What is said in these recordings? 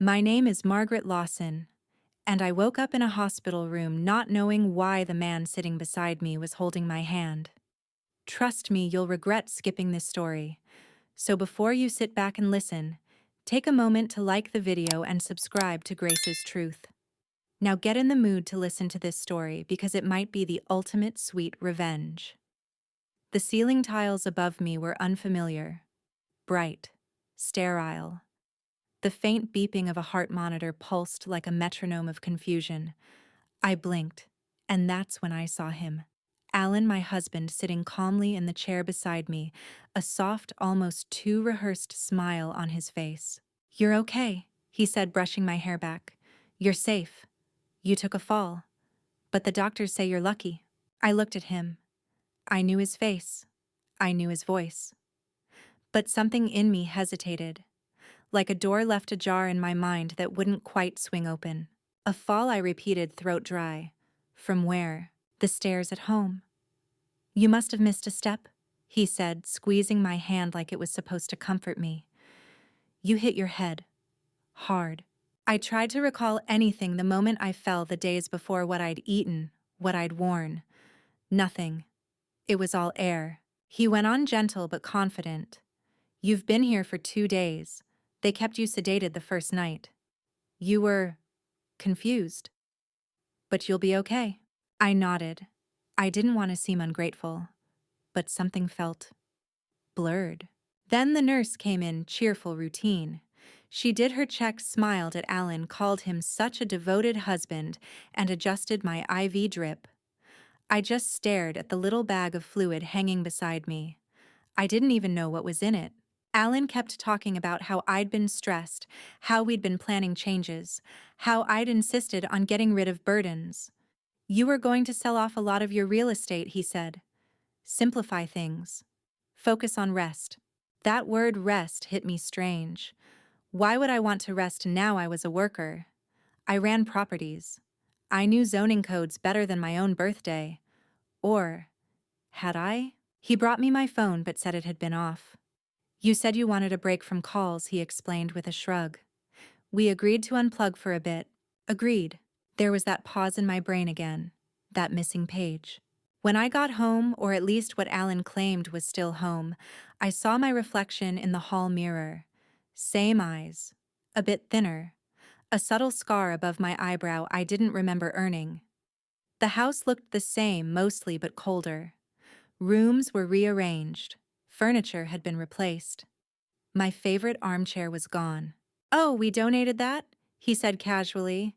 My name is Margaret Lawson, and I woke up in a hospital room not knowing why the man sitting beside me was holding my hand. Trust me, you'll regret skipping this story. So before you sit back and listen, take a moment to like the video and subscribe to Grace's Truth. Now get in the mood to listen to this story because it might be the ultimate sweet revenge. The ceiling tiles above me were unfamiliar, bright, sterile. The faint beeping of a heart monitor pulsed like a metronome of confusion. I blinked, and that's when I saw him. Alan, my husband, sitting calmly in the chair beside me, a soft, almost too rehearsed smile on his face. "You're okay," he said, brushing my hair back. "You're safe. You took a fall. But the doctors say you're lucky." I looked at him. I knew his face. I knew his voice. But something in me hesitated, like a door left ajar in my mind that wouldn't quite swing open. "A fall," I repeated, throat dry. "From where?" "The stairs at home." "You must have missed a step," he said, squeezing my hand like it was supposed to comfort me. "You hit your head. Hard." I tried to recall anything the moment I fell the days before, what I'd eaten, what I'd worn. Nothing. It was all air. He went on, gentle but confident. "You've been here for 2 days. They kept you sedated the first night. You were confused. But you'll be okay." I nodded. I didn't want to seem ungrateful, but something felt blurred. Then the nurse came in, cheerful, routine. She did her checks, smiled at Alan, called him such a devoted husband, and adjusted my IV drip. I just stared at the little bag of fluid hanging beside me. I didn't even know what was in it. Alan kept talking about how I'd been stressed, how we'd been planning changes, how I'd insisted on getting rid of burdens. "You were going to sell off a lot of your real estate," he said. "Simplify things. Focus on rest." That word rest hit me strange. Why would I want to rest now I was a worker? I ran properties. I knew zoning codes better than my own birthday. Or, had I? He brought me my phone but said it had been off. "You said you wanted a break from calls," he explained with a shrug. "We agreed to unplug for a bit." Agreed. There was that pause in my brain again, that missing page. When I got home, or at least what Alan claimed was still home, I saw my reflection in the hall mirror. Same eyes. A bit thinner. A subtle scar above my eyebrow I didn't remember earning. The house looked the same, mostly, but colder. Rooms were rearranged. Furniture had been replaced. My favorite armchair was gone. "Oh, we donated that?" he said casually.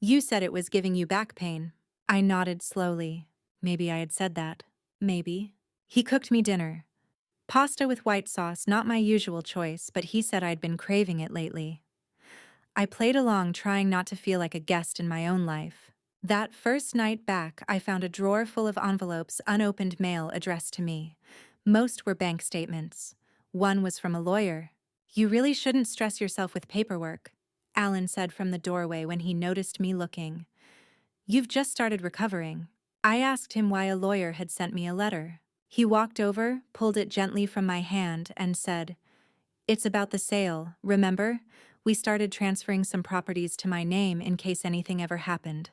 "You said it was giving you back pain." I nodded slowly. Maybe I had said that. Maybe. He cooked me dinner. Pasta with white sauce, not my usual choice, but he said I'd been craving it lately. I played along, trying not to feel like a guest in my own life. That first night back, I found a drawer full of envelopes, unopened mail addressed to me. Most were bank statements. One was from a lawyer. "You really shouldn't stress yourself with paperwork," Alan said from the doorway when he noticed me looking. "You've just started recovering." I asked him why a lawyer had sent me a letter. He walked over, pulled it gently from my hand, and said, "It's about the sale, remember? We started transferring some properties to my name in case anything ever happened.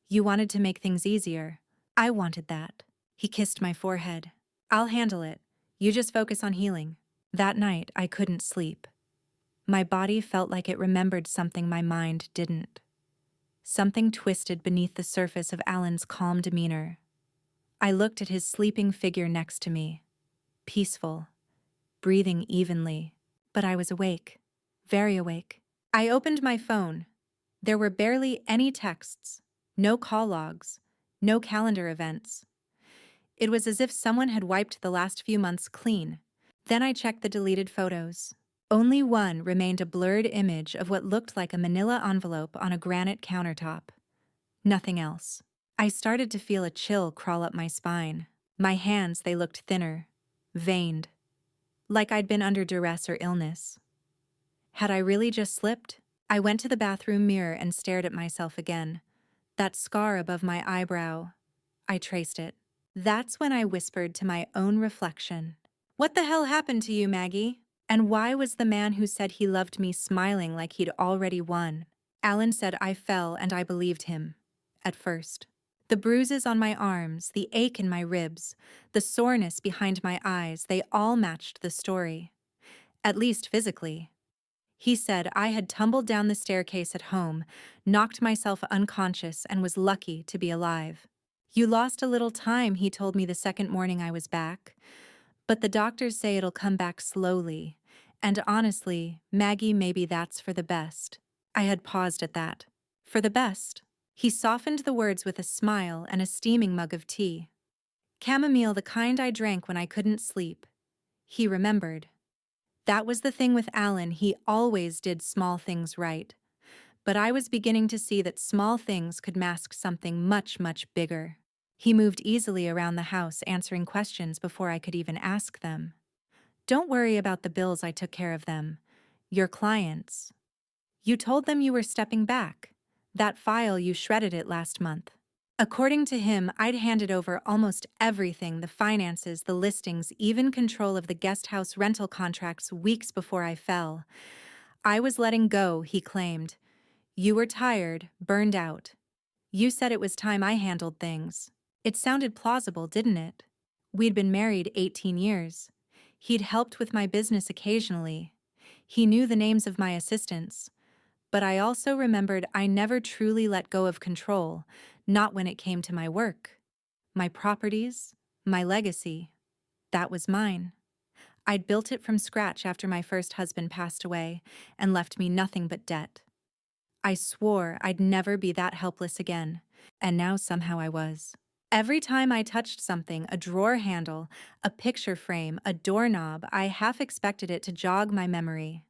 You wanted to make things easier. I wanted that." He kissed my forehead. "I'll handle it. You just focus on healing." That night, I couldn't sleep. My body felt like it remembered something my mind didn't. Something twisted beneath the surface of Alan's calm demeanor. I looked at his sleeping figure next to me. Peaceful, breathing evenly. But I was awake. Very awake. I opened my phone. There were barely any texts, no call logs, no calendar events. It was as if someone had wiped the last few months clean. Then I checked the deleted photos. Only one remained, a blurred image of what looked like a manila envelope on a granite countertop. Nothing else. I started to feel a chill crawl up my spine. My hands, they looked thinner, veined, like I'd been under duress or illness. Had I really just slipped? I went to the bathroom mirror and stared at myself again. That scar above my eyebrow. I traced it. That's when I whispered to my own reflection, "What the hell happened to you, Maggie?" And why was the man who said he loved me smiling like he'd already won? Alan said I fell, and I believed him. At first. The bruises on my arms, the ache in my ribs, the soreness behind my eyes, they all matched the story. At least physically. He said I had tumbled down the staircase at home, knocked myself unconscious, and was lucky to be alive. You lost a little time, he told me the second morning I was back. But the doctors say it'll come back slowly. And honestly, Maggie, maybe that's for the best. I had paused at that. For the best. He softened the words with a smile and a steaming mug of tea. Chamomile, the kind I drank when I couldn't sleep. He remembered. That was the thing with Alan, he always did small things right. But I was beginning to see that small things could mask something much, much bigger. He moved easily around the house, answering questions before I could even ask them. Don't worry about the bills, I took care of them. Your clients. You told them you were stepping back. That file, you shredded it last month. According to him, I'd handed over almost everything, the finances, the listings, even control of the guest house rental contracts weeks before I fell. I was letting go, he claimed. You were tired, burned out. You said it was time I handled things. It sounded plausible, didn't it? We'd been married 18 years. He'd helped with my business occasionally. He knew the names of my assistants. But I also remembered I never truly let go of control, not when it came to my work. My properties, my legacy. That was mine. I'd built it from scratch after my first husband passed away and left me nothing but debt. I swore I'd never be that helpless again, and now somehow I was. Every time I touched something, a drawer handle, a picture frame, a doorknob, I half expected it to jog my memory.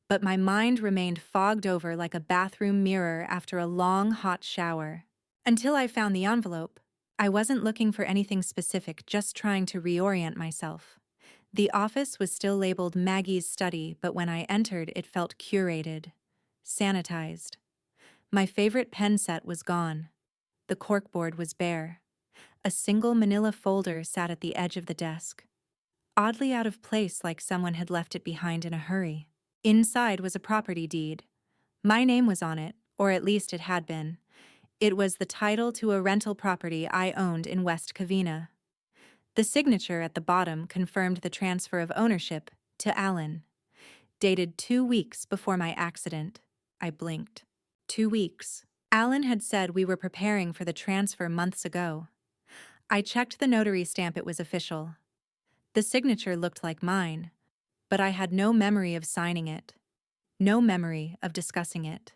But my mind remained fogged over like a bathroom mirror after a long, hot shower. Until I found the envelope. I wasn't looking for anything specific, just trying to reorient myself. The office was still labeled Maggie's study, but when I entered, it felt curated, sanitized. My favorite pen set was gone. The corkboard was bare. A single manila folder sat at the edge of the desk, oddly out of place, like someone had left it behind in a hurry. Inside was a property deed. My name was on it, or at least it had been. It was the title to a rental property I owned in West Covina. The signature at the bottom confirmed the transfer of ownership to Alan. Dated 2 weeks before my accident. I blinked. 2 weeks. Alan had said we were preparing for the transfer months ago. I checked the notary stamp, it was official. The signature looked like mine, but I had no memory of signing it. No memory of discussing it.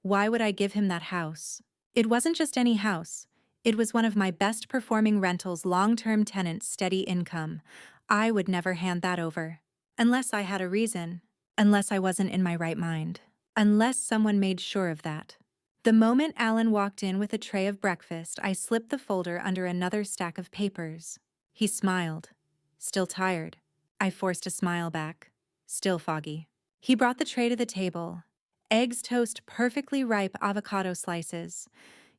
Why would I give him that house? It wasn't just any house. It was one of my best performing rentals, long-term tenants, steady income. I would never hand that over. Unless I had a reason. Unless I wasn't in my right mind. Unless someone made sure of that. The moment Alan walked in with a tray of breakfast, I slipped the folder under another stack of papers. He smiled. Still tired. I forced a smile back. Still foggy. He brought the tray to the table. Eggs, toast, perfectly ripe avocado slices.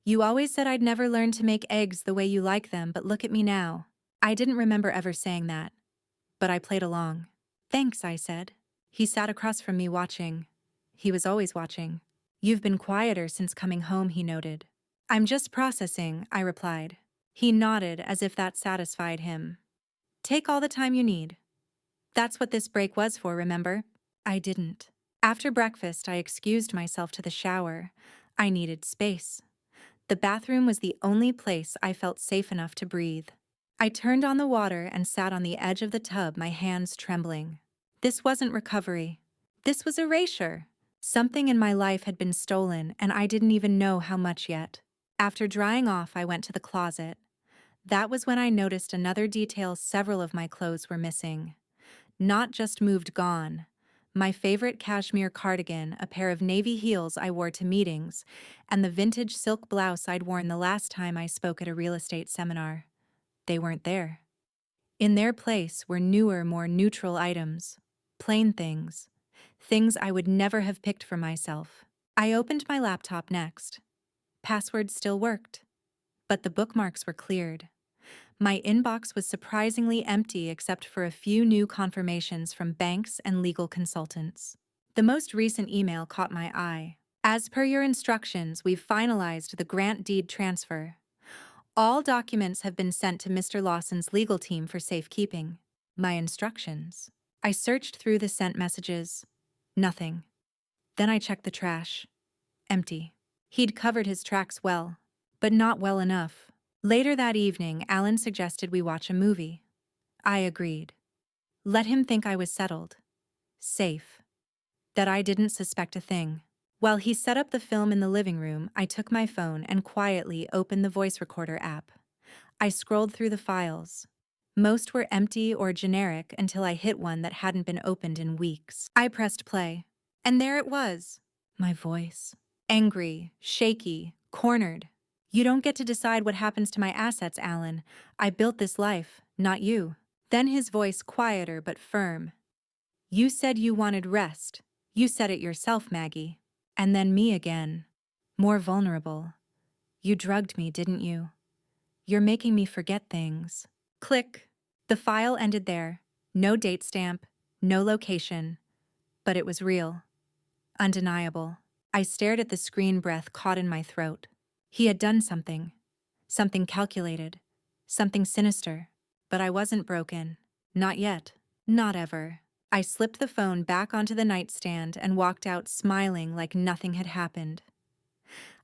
You always said I'd never learn to make eggs the way you like them, but look at me now. I didn't remember ever saying that, but I played along. Thanks, I said. He sat across from me watching. He was always watching. You've been quieter since coming home, he noted. I'm just processing, I replied. He nodded as if that satisfied him. Take all the time you need. That's what this break was for, remember? I didn't. After breakfast, I excused myself to the shower. I needed space. The bathroom was the only place I felt safe enough to breathe. I turned on the water and sat on the edge of the tub, my hands trembling. This wasn't recovery. This was erasure. Something in my life had been stolen, and I didn't even know how much yet. After drying off, I went to the closet. That was when I noticed another detail: several of my clothes were missing. Not just moved, gone. My favorite cashmere cardigan, a pair of navy heels I wore to meetings, and the vintage silk blouse I'd worn the last time I spoke at a real estate seminar. They weren't there. In their place were newer, more neutral items. Plain things. Things I would never have picked for myself. I opened my laptop next. Passwords still worked. But the bookmarks were cleared. My inbox was surprisingly empty except for a few new confirmations from banks and legal consultants. The most recent email caught my eye. As per your instructions, we've finalized the grant deed transfer. All documents have been sent to Mr. Lawson's legal team for safekeeping. My instructions. I searched through the sent messages. Nothing. Then I checked the trash. Empty. He'd covered his tracks well, but not well enough. Later that evening, Alan suggested we watch a movie. I agreed. Let him think I was settled. Safe. That I didn't suspect a thing. While he set up the film in the living room, I took my phone and quietly opened the voice recorder app. I scrolled through the files. Most were empty or generic until I hit one that hadn't been opened in weeks. I pressed play. And there it was. My voice. Angry, shaky, cornered. You don't get to decide what happens to my assets, Alan. I built this life, not you. Then his voice quieter but firm. You said you wanted rest. You said it yourself, Maggie. And then me again. More vulnerable. You drugged me, didn't you? You're making me forget things. Click. The file ended there. No date stamp, no location. But it was real. Undeniable. I stared at the screen, breath caught in my throat. He had done something. Something calculated. Something sinister. But I wasn't broken. Not yet. Not ever. I slipped the phone back onto the nightstand and walked out smiling like nothing had happened.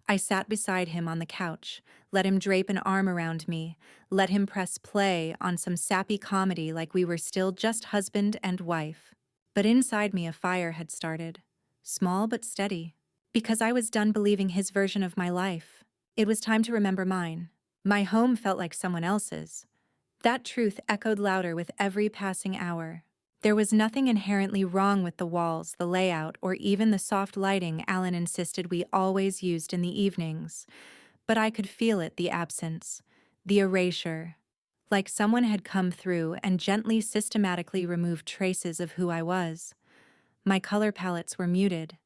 I sat beside him on the couch, let him drape an arm around me, let him press play on some sappy comedy like we were still just husband and wife. But inside me a fire had started, small but steady, because I was done believing his version of my life. It was time to remember mine. My home felt like someone else's. That truth echoed louder with every passing hour. There was nothing inherently wrong with the walls, the layout, or even the soft lighting Alan insisted we always used in the evenings. But I could feel it, the absence, the erasure. Like someone had come through and gently, systematically removed traces of who I was. My color palettes were muted.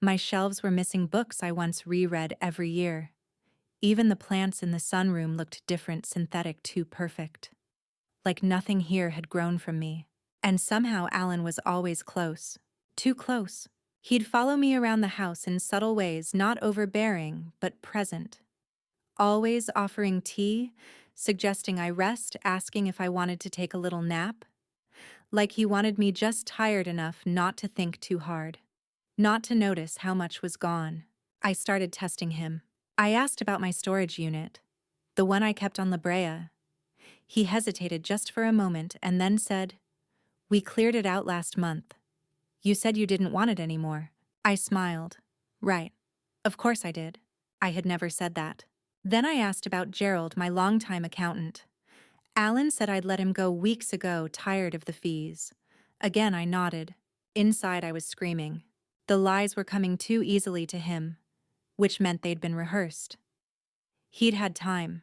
My shelves were missing books I once reread every year. Even the plants in the sunroom looked different, synthetic, too perfect. Like nothing here had grown from me. And somehow Alan was always close. Too close. He'd follow me around the house in subtle ways, not overbearing, but present. Always offering tea, suggesting I rest, asking if I wanted to take a little nap. Like he wanted me just tired enough not to think too hard. Not to notice how much was gone. I started testing him. I asked about my storage unit. The one I kept on La Brea. He hesitated just for a moment and then said, "We cleared it out last month. You said you didn't want it anymore." I smiled. Right. Of course I did. I had never said that. Then I asked about Gerald, my longtime accountant. Alan said I'd let him go weeks ago, tired of the fees. Again I nodded. Inside I was screaming. The lies were coming too easily to him, which meant they'd been rehearsed. He'd had time.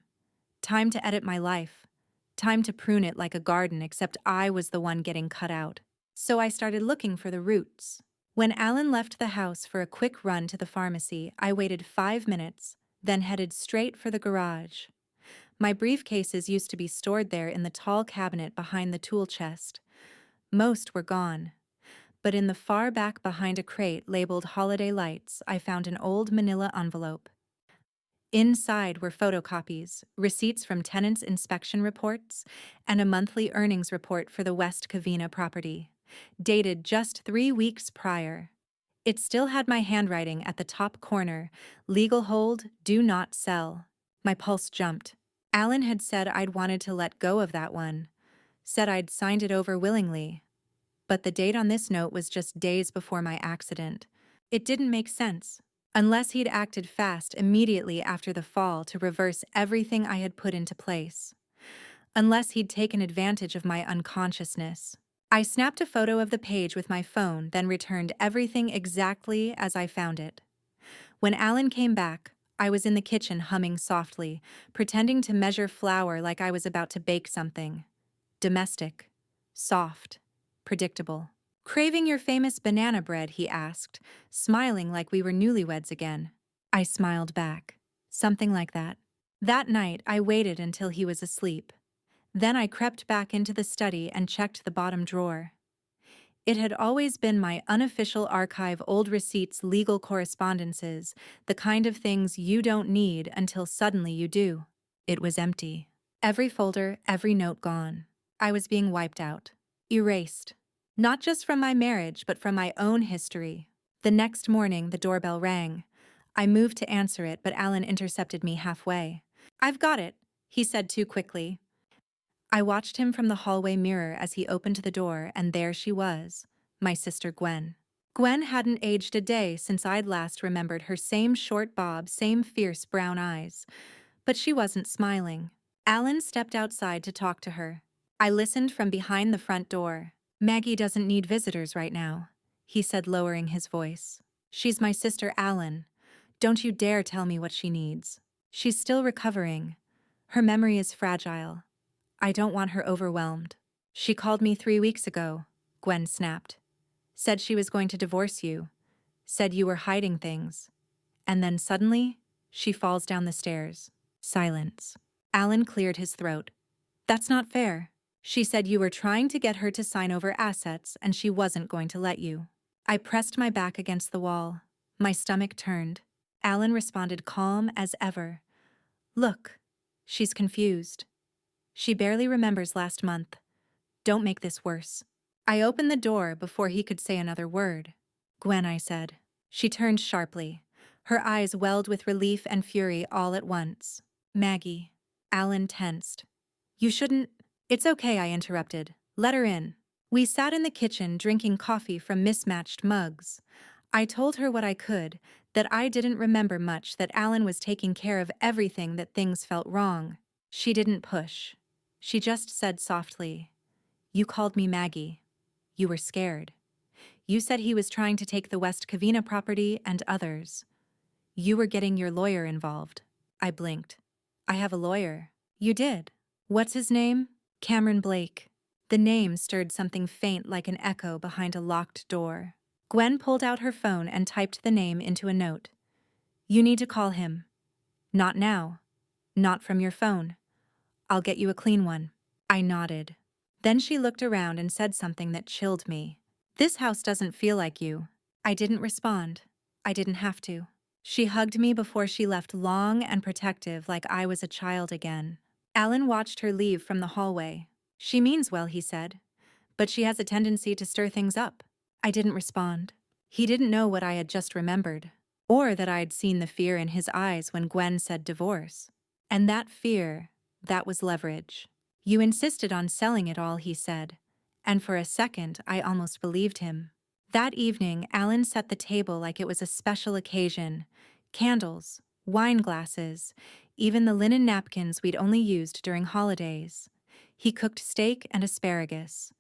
Time to edit my life. Time to prune it like a garden, except I was the one getting cut out. So I started looking for the roots. When Alan left the house for a quick run to the pharmacy, I waited 5 minutes, then headed straight for the garage. My briefcases used to be stored there in the tall cabinet behind the tool chest. Most were gone. But in the far back behind a crate labeled Holiday Lights, I found an old manila envelope. Inside were photocopies, receipts from tenants' inspection reports, and a monthly earnings report for the West Covina property, dated just 3 weeks prior. It still had my handwriting at the top corner, legal hold, do not sell. My pulse jumped. Alan had said I'd wanted to let go of that one, said I'd signed it over willingly. But the date on this note was just days before my accident. It didn't make sense. Unless he'd acted fast immediately after the fall to reverse everything I had put into place. Unless he'd taken advantage of my unconsciousness. I snapped a photo of the page with my phone, then returned everything exactly as I found it. When Alan came back, I was in the kitchen humming softly, pretending to measure flour like I was about to bake something. Domestic. Soft. Predictable. "Craving your famous banana bread?" he asked, smiling like we were newlyweds again. I smiled back. Something like that. That night, I waited until he was asleep. Then I crept back into the study and checked the bottom drawer. It had always been my unofficial archive: old receipts, legal correspondences, the kind of things you don't need until suddenly you do. It was empty. Every folder, every note gone. I was being wiped out. Erased. Not just from my marriage, but from my own history. The next morning, the doorbell rang. I moved to answer it, but Alan intercepted me halfway. "I've got it," he said too quickly. I watched him from the hallway mirror as he opened the door, and there she was, my sister Gwen. Gwen hadn't aged a day since I'd last remembered her: same short bob, same fierce brown eyes. But she wasn't smiling. Alan stepped outside to talk to her. I listened from behind the front door. "Maggie doesn't need visitors right now," he said, lowering his voice. "She's my sister Alan. Don't you dare tell me what she needs. She's still recovering. Her memory is fragile. I don't want her overwhelmed." "She called me 3 weeks ago," Gwen snapped. "Said she was going to divorce you. Said you were hiding things." And then suddenly, she falls down the stairs. Silence. Alan cleared his throat. "That's not fair. She said you were trying to get her to sign over assets and she wasn't going to let you." I pressed my back against the wall. My stomach turned. Alan responded, calm as ever. "Look, she's confused. She barely remembers last month. Don't make this worse." I opened the door before he could say another word. "Gwen," I said. She turned sharply. Her eyes welled with relief and fury all at once. "Maggie." Alan tensed. "You shouldn't—" "It's okay," I interrupted. "Let her in." We sat in the kitchen drinking coffee from mismatched mugs. I told her what I could, that I didn't remember much, that Alan was taking care of everything, that things felt wrong. She didn't push. She just said softly, "You called me Maggie. You were scared. You said he was trying to take the West Covina property and others. You were getting your lawyer involved." I blinked. "I have a lawyer." "You did? What's his name?" "Cameron Blake." The name stirred something faint like an echo behind a locked door. Gwen pulled out her phone and typed the name into a note. "You need to call him. Not now. Not from your phone. I'll get you a clean one." I nodded. Then she looked around and said something that chilled me. "This house doesn't feel like you." I didn't respond. I didn't have to. She hugged me before she left, long and protective, like I was a child again. Alan watched her leave from the hallway. "She means well," he said, "but she has a tendency to stir things up." I didn't respond. He didn't know what I had just remembered, or that I'd seen the fear in his eyes when Gwen said divorce. And that fear, that was leverage. "You insisted on selling it all," he said, and for a second I almost believed him. That evening, Alan set the table like it was a special occasion. Candles, wine glasses, even the linen napkins we'd only used during holidays. He cooked steak and asparagus,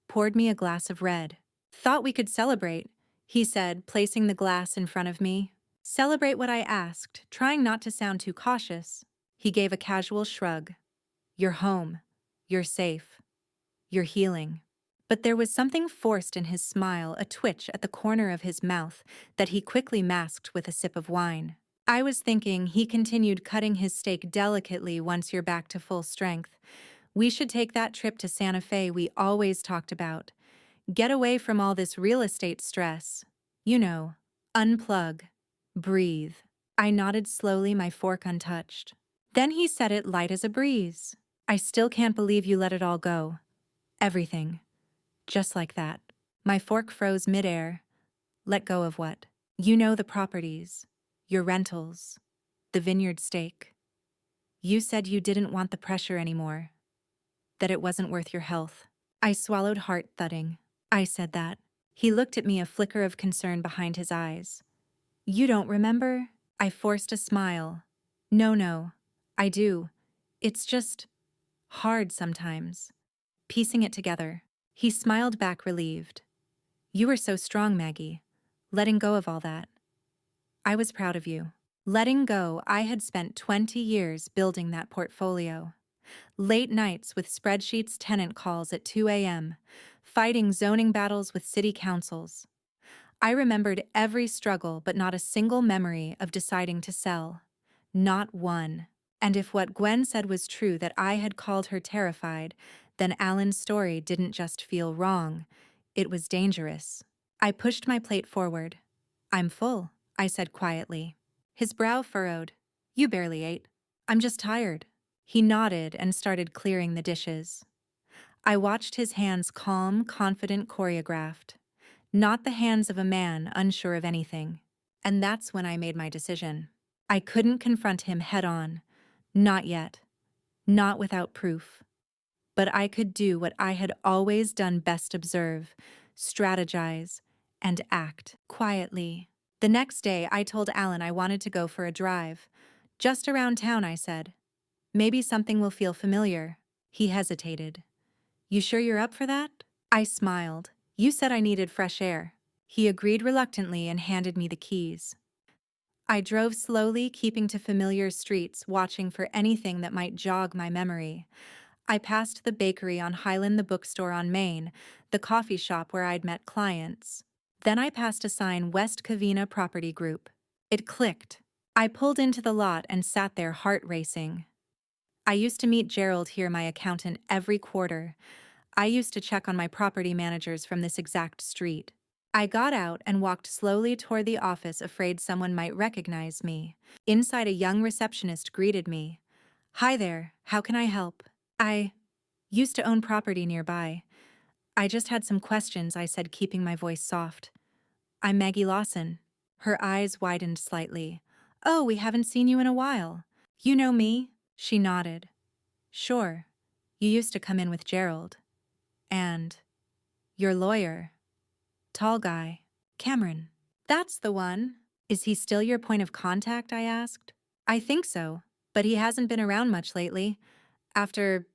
poured me a glass of red. "Thought we could celebrate," he said, placing the glass in front of me. "Celebrate what?" I asked, trying not to sound too cautious. He gave a casual shrug. "You're home. You're safe. You're healing." But there was something forced in his smile, a twitch at the corner of his mouth that he quickly masked with a sip of wine. I was thinking, he continued, cutting his steak delicately, "once you're back to full strength, we should take that trip to Santa Fe we always talked about. Get away from all this real estate stress. You know, unplug. Breathe." I nodded slowly, my fork untouched. Then he said it light as a breeze. "I still can't believe you let it all go. Everything. Just like that." My fork froze midair. "Let go of what?" "You know, the properties. Your rentals. The vineyard stake. You said you didn't want the pressure anymore. That it wasn't worth your health." I swallowed, heart thudding. "I said that." He looked at me, a flicker of concern behind his eyes. "You don't remember?" I forced a smile. No, I do. It's just hard sometimes. Piecing it together." He smiled back, relieved. "You were so strong, Maggie. Letting go of all that. I was proud of you." Letting go. I had spent 20 years building that portfolio. Late nights with spreadsheets, tenant calls at 2 a.m., fighting zoning battles with city councils. I remembered every struggle, but not a single memory of deciding to sell. Not one. And if what Gwen said was true, that I had called her terrified, then Alan's story didn't just feel wrong, it was dangerous. I pushed my plate forward. "I'm full," I said quietly. His brow furrowed. "You barely ate." "I'm just tired." He nodded and started clearing the dishes. I watched his hands calm, confident, choreographed. Not the hands of a man unsure of anything. And that's when I made my decision. I couldn't confront him head on. Not yet. Not without proof. But I could do what I had always done best: observe, strategize, and act quietly. The next day, I told Alan I wanted to go for a drive. "Just around town," I said. "Maybe something will feel familiar." He hesitated. "You sure you're up for that?" I smiled. "You said I needed fresh air." He agreed reluctantly and handed me the keys. I drove slowly, keeping to familiar streets, watching for anything that might jog my memory. I passed the bakery on Highland, the bookstore on Main, the coffee shop where I'd met clients. Then I passed a sign: West Covina Property Group. It clicked. I pulled into the lot and sat there, heart racing. I used to meet Gerald here, my accountant, every quarter. I used to check on my property managers from this exact street. I got out and walked slowly toward the office, afraid someone might recognize me. Inside, a young receptionist greeted me. "Hi there, how can I help?" "I used to own property nearby. I just had some questions," I said, keeping my voice soft. "I'm Maggie Lawson." Her eyes widened slightly. "Oh, we haven't seen you in a while. You know me?" She nodded. "Sure. You used to come in with Gerald. And your lawyer. Tall guy. Cameron." "That's the one. Is he still your point of contact?" I asked. "I think so, but he hasn't been around much lately. After,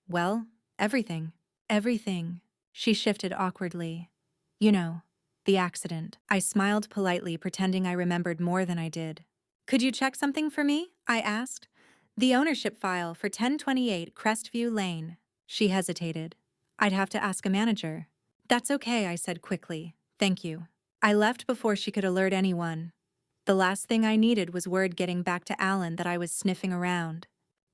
well, everything." "Everything." She shifted awkwardly. "You know, the accident." I smiled politely, pretending I remembered more than I did. "Could you check something for me?" I asked. "The ownership file for 1028 Crestview Lane." She hesitated. "I'd have to ask a manager." "That's okay," I said quickly. "Thank you." I left before she could alert anyone. The last thing I needed was word getting back to Alan that I was sniffing around.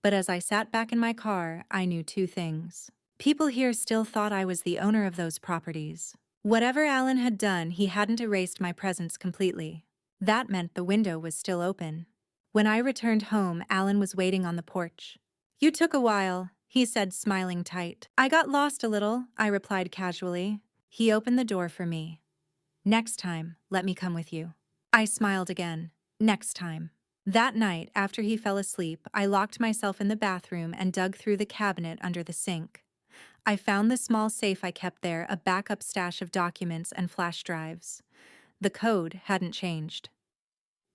But as I sat back in my car, I knew two things. People here still thought I was the owner of those properties. Whatever Alan had done, he hadn't erased my presence completely. That meant the window was still open. When I returned home, Alan was waiting on the porch. "You took a while," he said, smiling tight. "I got lost a little," I replied casually. He opened the door for me. "Next time, let me come with you." I smiled again. Next time. That night, after he fell asleep, I locked myself in the bathroom and dug through the cabinet under the sink. I found the small safe I kept there, a backup stash of documents and flash drives. The code hadn't changed.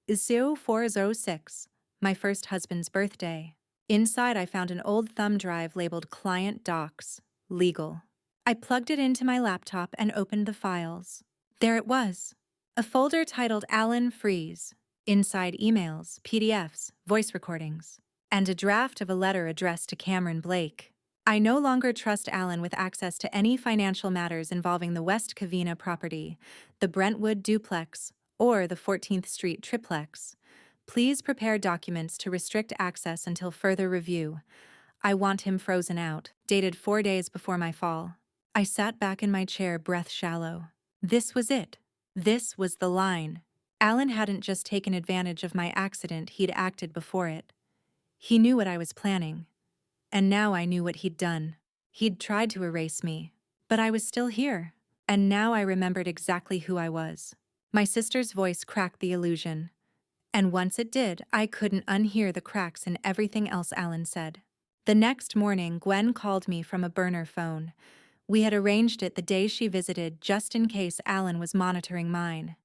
0406, my first husband's birthday. Inside, I found an old thumb drive labeled Client Docs, Legal. I plugged it into my laptop and opened the files. There it was, a folder titled Alan Freeze. Inside, emails, PDFs, voice recordings, and a draft of a letter addressed to Cameron Blake. I no longer trust Alan with access to any financial matters involving the West Covina property, the Brentwood duplex, or the 14th Street triplex. Please prepare documents to restrict access until further review. I want him frozen out. Dated 4 days before my fall. I sat back in my chair, breath shallow. This was it. This was the line. Alan hadn't just taken advantage of my accident, he'd acted before it. He knew what I was planning. And now I knew what he'd done. He'd tried to erase me. But I was still here. And now I remembered exactly who I was. My sister's voice cracked the illusion. And once it did, I couldn't unhear the cracks in everything else Alan said. The next morning, Gwen called me from a burner phone. We had arranged it the day she visited, just in case Alan was monitoring mine.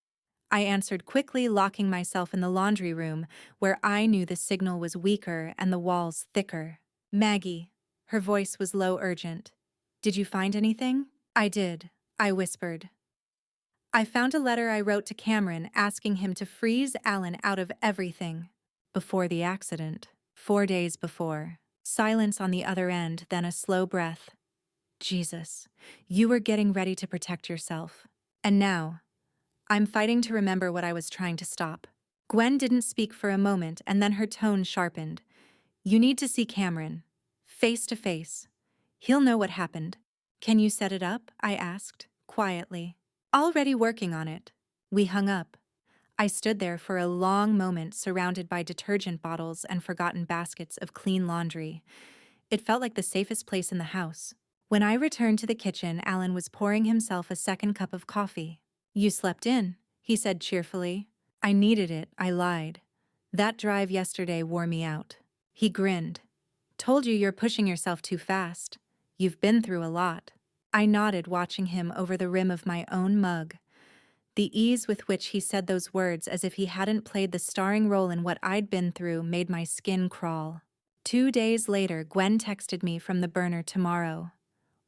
I answered quickly, locking myself in the laundry room, where I knew the signal was weaker and the walls thicker. "Maggie." Her voice was low, urgent. "Did you find anything?" "I did," I whispered. "I found a letter I wrote to Cameron asking him to freeze Alan out of everything." Before the accident. 4 days before. Silence on the other end, then a slow breath. "Jesus, you were getting ready to protect yourself. And now, I'm fighting to remember what I was trying to stop." Gwen didn't speak for a moment, and then her tone sharpened. You need to see Cameron. Face to face. He'll know what happened. Can you set it up? I asked, quietly. Already working on it. We hung up. I stood there for a long moment surrounded by detergent bottles and forgotten baskets of clean laundry. It felt like the safest place in the house. When I returned to the kitchen, Alan was pouring himself a second cup of coffee. You slept in, he said cheerfully. I needed it, I lied. That drive yesterday wore me out. He grinned. Told you you're pushing yourself too fast. You've been through a lot. I nodded, watching him over the rim of my own mug. The ease with which he said those words, as if he hadn't played the starring role in what I'd been through, made my skin crawl. 2 days later, Gwen texted me from the burner tomorrow.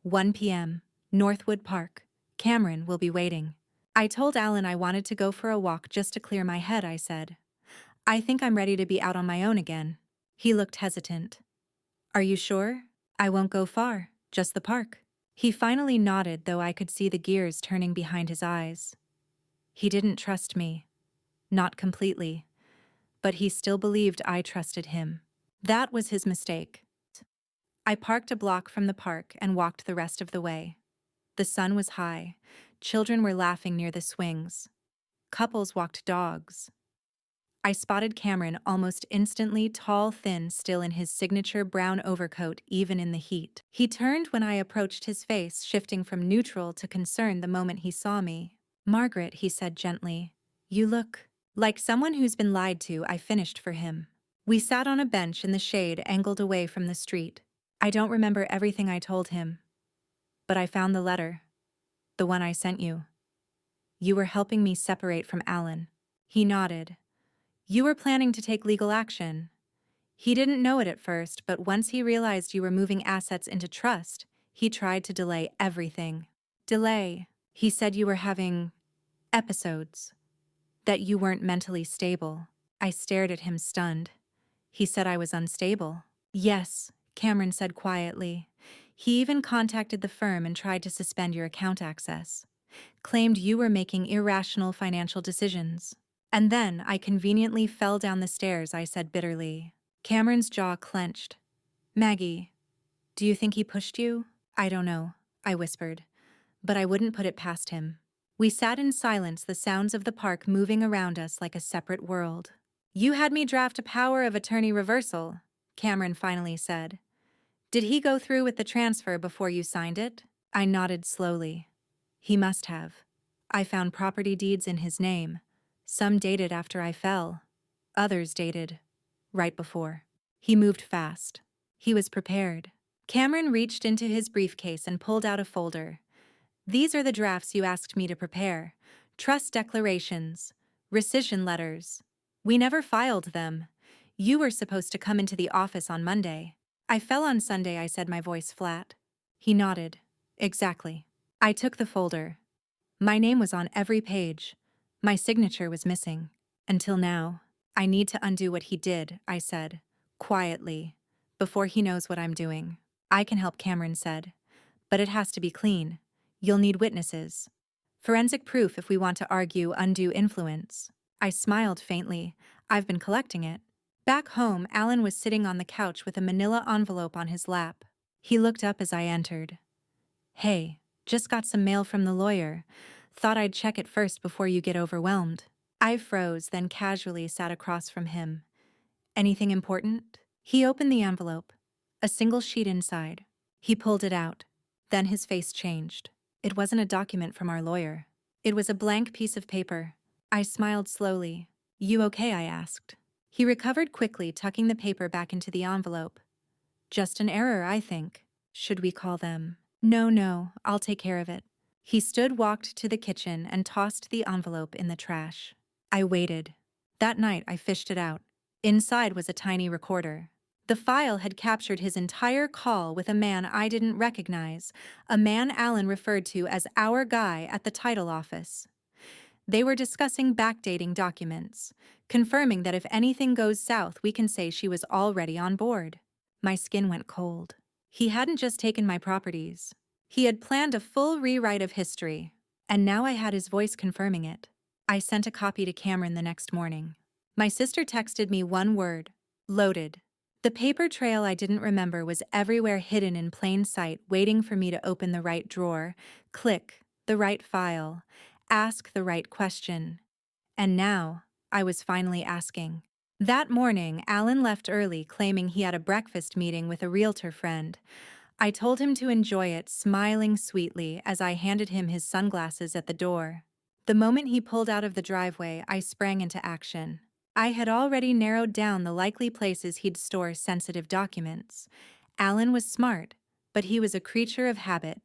1 p.m., Northwood Park. Cameron will be waiting. I told Alan I wanted to go for a walk just to clear my head, I said. I think I'm ready to be out on my own again. He looked hesitant. Are you sure? I won't go far, just the park. He finally nodded, though I could see the gears turning behind his eyes. He didn't trust me. Not completely. But he still believed I trusted him. That was his mistake. I parked a block from the park and walked the rest of the way. The sun was high. Children were laughing near the swings. Couples walked dogs. I spotted Cameron almost instantly, tall, thin, still in his signature brown overcoat even in the heat. He turned when I approached, his face shifting from neutral to concern the moment he saw me. Margaret, he said gently, you look like someone who's been lied to. I finished for him. We sat on a bench in the shade, angled away from the street. I don't remember everything I told him, but I found the letter. The one I sent you. You were helping me separate from Alan. He nodded. You were planning to take legal action. He didn't know it at first, but once he realized you were moving assets into trust, he tried to delay everything. Delay. He said you were having episodes, that you weren't mentally stable. I stared at him, stunned. He said I was unstable. Yes, Cameron said quietly. He even contacted the firm and tried to suspend your account access. Claimed you were making irrational financial decisions. And then I conveniently fell down the stairs, I said bitterly. Cameron's jaw clenched. Maggie, do you think he pushed you? I don't know, I whispered, but I wouldn't put it past him. We sat in silence, the sounds of the park moving around us like a separate world. You had me draft a power of attorney reversal, Cameron finally said. Did he go through with the transfer before you signed it? I nodded slowly. He must have. I found property deeds in his name. Some dated after I fell. Others dated right before. He moved fast. He was prepared. Cameron reached into his briefcase and pulled out a folder. These are the drafts you asked me to prepare. Trust declarations, rescission letters. We never filed them. You were supposed to come into the office on Monday. I fell on Sunday, I said, my voice flat. He nodded. Exactly. I took the folder. My name was on every page. My signature was missing. Until now. I need to undo what he did, I said, quietly, before he knows what I'm doing. I can help, Cameron said. But it has to be clean. You'll need witnesses. Forensic proof if we want to argue undue influence. I smiled faintly. I've been collecting it. Back home, Alan was sitting on the couch with a manila envelope on his lap. He looked up as I entered. Hey, just got some mail from the lawyer. Thought I'd check it first before you get overwhelmed. I froze, then casually sat across from him. Anything important? He opened the envelope. A single sheet inside. He pulled it out. Then his face changed. It wasn't a document from our lawyer. It was a blank piece of paper. I smiled slowly. You okay? I asked. He recovered quickly, tucking the paper back into the envelope. Just an error, I think. Should we call them? No, I'll take care of it. He stood, walked to the kitchen, and tossed the envelope in the trash. I waited. That night, I fished it out. Inside was a tiny recorder. The file had captured his entire call with a man I didn't recognize, a man Alan referred to as our guy at the title office. They were discussing backdating documents, confirming that if anything goes south, we can say she was already on board. My skin went cold. He hadn't just taken my properties. He had planned a full rewrite of history, and now I had his voice confirming it. I sent a copy to Cameron the next morning. My sister texted me one word: loaded. The paper trail I didn't remember was everywhere, hidden in plain sight, waiting for me to open the right drawer, click the right file, ask the right question. And now, I was finally asking. That morning, Alan left early, claiming he had a breakfast meeting with a realtor friend. I told him to enjoy it, smiling sweetly as I handed him his sunglasses at the door. The moment he pulled out of the driveway, I sprang into action. I had already narrowed down the likely places he'd store sensitive documents. Alan was smart, but he was a creature of habit.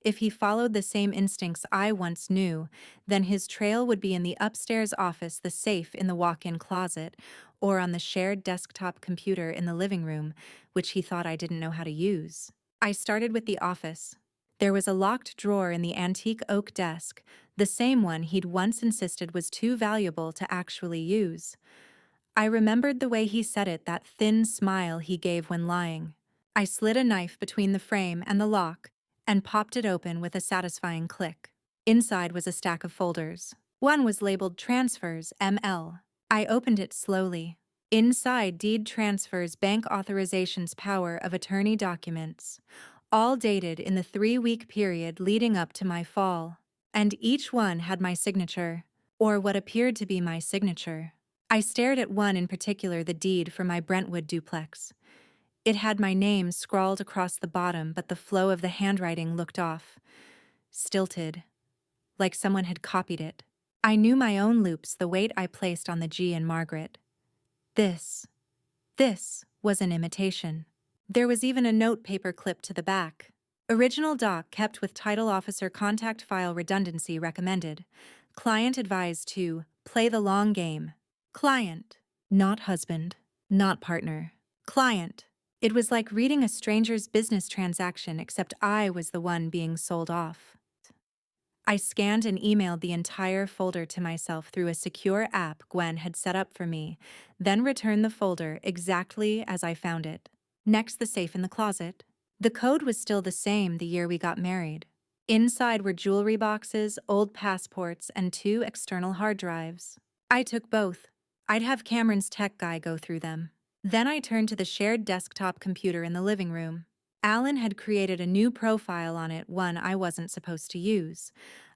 If he followed the same instincts I once knew, then his trail would be in the upstairs office, the safe in the walk-in closet, or on the shared desktop computer in the living room, which he thought I didn't know how to use. I started with the office. There was a locked drawer in the antique oak desk, the same one he'd once insisted was too valuable to actually use. I remembered the way he said it, that thin smile he gave when lying. I slid a knife between the frame and the lock and popped it open with a satisfying click. Inside was a stack of folders. One was labeled Transfers ML. I opened it slowly. Inside, deed transfers, bank authorizations, power of attorney documents, all dated in the 3-week period leading up to my fall. And each one had my signature, or what appeared to be my signature. I stared at one in particular, the deed for my Brentwood duplex. It had my name scrawled across the bottom, but the flow of the handwriting looked off, stilted, like someone had copied it. I knew my own loops, the weight I placed on the G in Margaret. This was an imitation. There was even a note paper clipped to the back. Original doc kept with title, officer, contact, file redundancy recommended. Client advised to play the long game. Client, not husband, not partner. Client. It was like reading a stranger's business transaction, except I was the one being sold off. I scanned and emailed the entire folder to myself through a secure app Gwen had set up for me, then returned the folder exactly as I found it. Next, the safe in the closet. The code was still the same the year we got married. Inside were jewelry boxes, old passports, and 2 external hard drives. I took both. I'd have Cameron's tech guy go through them. Then I turned to the shared desktop computer in the living room. Alan had created a new profile on it, one I wasn't supposed to use.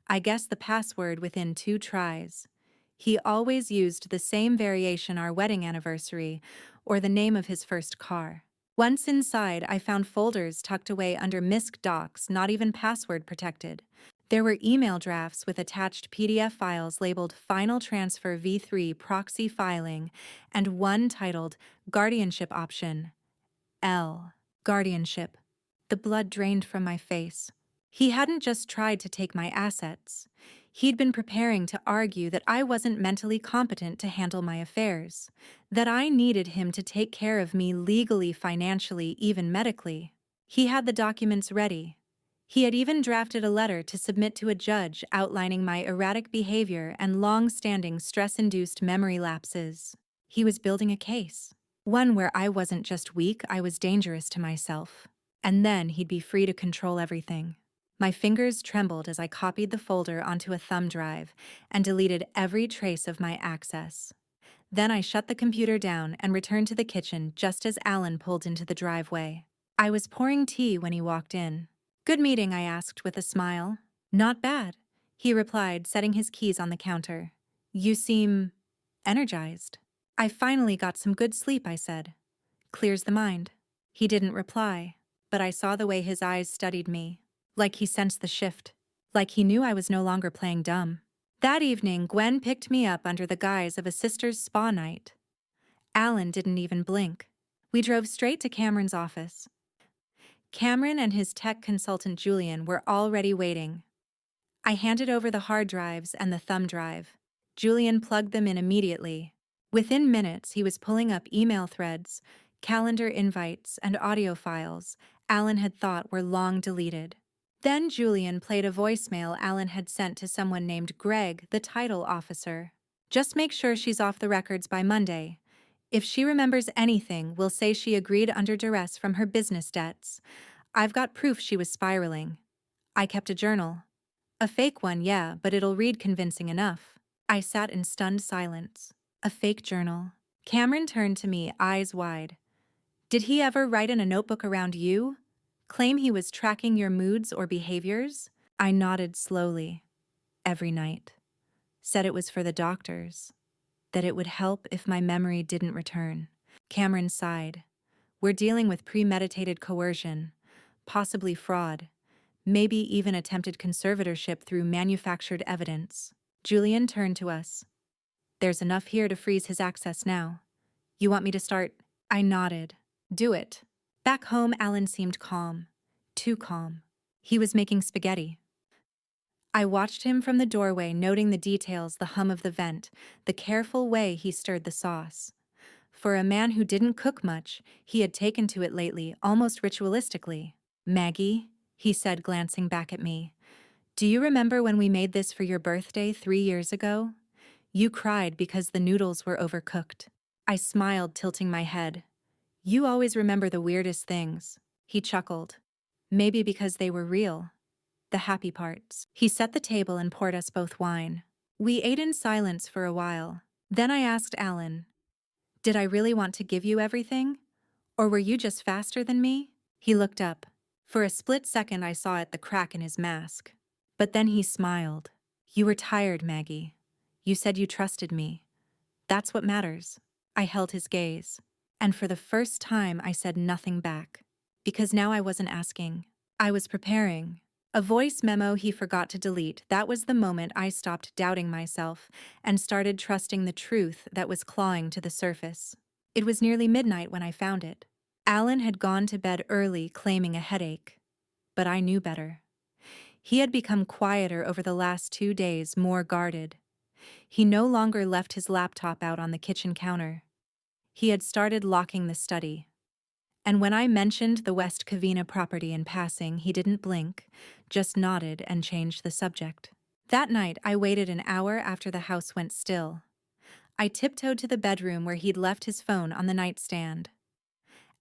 I guessed the password within 2 tries. He always used the same variation, our wedding anniversary, or the name of his first car. Once inside, I found folders tucked away under MISC docs, not even password protected. There were email drafts with attached PDF files labeled Final Transfer V3 Proxy Filing, and one titled Guardianship Option L. Guardianship. The blood drained from my face. He hadn't just tried to take my assets. He'd been preparing to argue that I wasn't mentally competent to handle my affairs, that I needed him to take care of me legally, financially, even medically. He had the documents ready. He had even drafted a letter to submit to a judge outlining my erratic behavior and long-standing stress-induced memory lapses. He was building a case. One where I wasn't just weak, I was dangerous to myself. And then he'd be free to control everything. My fingers trembled as I copied the folder onto a thumb drive and deleted every trace of my access. Then I shut the computer down and returned to the kitchen just as Alan pulled into the driveway. I was pouring tea when he walked in. "Good meeting?" I asked with a smile. "Not bad," he replied, setting his keys on the counter. "You seem energized." "I finally got some good sleep," I said. "Clears the mind." He didn't reply, but I saw the way his eyes studied me, like he sensed the shift, like he knew I was no longer playing dumb. That evening, Gwen picked me up under the guise of a sister's spa night. Alan didn't even blink. We drove straight to Cameron's office. Cameron and his tech consultant Julian were already waiting. I handed over the hard drives and the thumb drive. Julian plugged them in immediately. Within minutes, he was pulling up email threads, calendar invites, and audio files Alan had thought were long deleted. Then Julian played a voicemail Alan had sent to someone named Greg, the title officer. "Just make sure she's off the records by Monday. If she remembers anything, we'll say she agreed under duress from her business debts. I've got proof she was spiraling. I kept a journal. A fake one, yeah, but it'll read convincing enough." I sat in stunned silence. A fake journal. Cameron turned to me, eyes wide. Did he ever write in a notebook around you? Claim he was tracking your moods or behaviors? I nodded slowly. Every night. Said it was for the doctors. That it would help if my memory didn't return. Cameron sighed. We're dealing with premeditated coercion, possibly fraud, maybe even attempted conservatorship through manufactured evidence. Julian turned to us. There's enough here to freeze his access now. You want me to start? I nodded. Do it. Back home, Alan seemed calm. Too calm. He was making spaghetti. I watched him from the doorway, noting the details, the hum of the vent, the careful way he stirred the sauce. For a man who didn't cook much, he had taken to it lately, almost ritualistically. Maggie, he said, glancing back at me, do you remember when we made this for your birthday 3 years ago? You cried because the noodles were overcooked. I smiled, tilting my head. You always remember the weirdest things. He chuckled. Maybe because they were real. The happy parts. He set the table and poured us both wine. We ate in silence for a while. Then I asked Alan, did I really want to give you everything? Or were you just faster than me? He looked up. For a split second I saw the crack in his mask. But then he smiled. You were tired, Maggie. You said you trusted me. That's what matters. I held his gaze. And for the first time I said nothing back. Because now I wasn't asking. I was preparing. A voice memo he forgot to delete. That was the moment I stopped doubting myself and started trusting the truth that was clawing to the surface. It was nearly midnight when I found it. Alan had gone to bed early, claiming a headache. But I knew better. He had become quieter over the last 2 days, more guarded. He no longer left his laptop out on the kitchen counter. He had started locking the study. And when I mentioned the West Covina property in passing, he didn't blink, just nodded and changed the subject. That night, I waited an hour after the house went still. I tiptoed to the bedroom where he'd left his phone on the nightstand.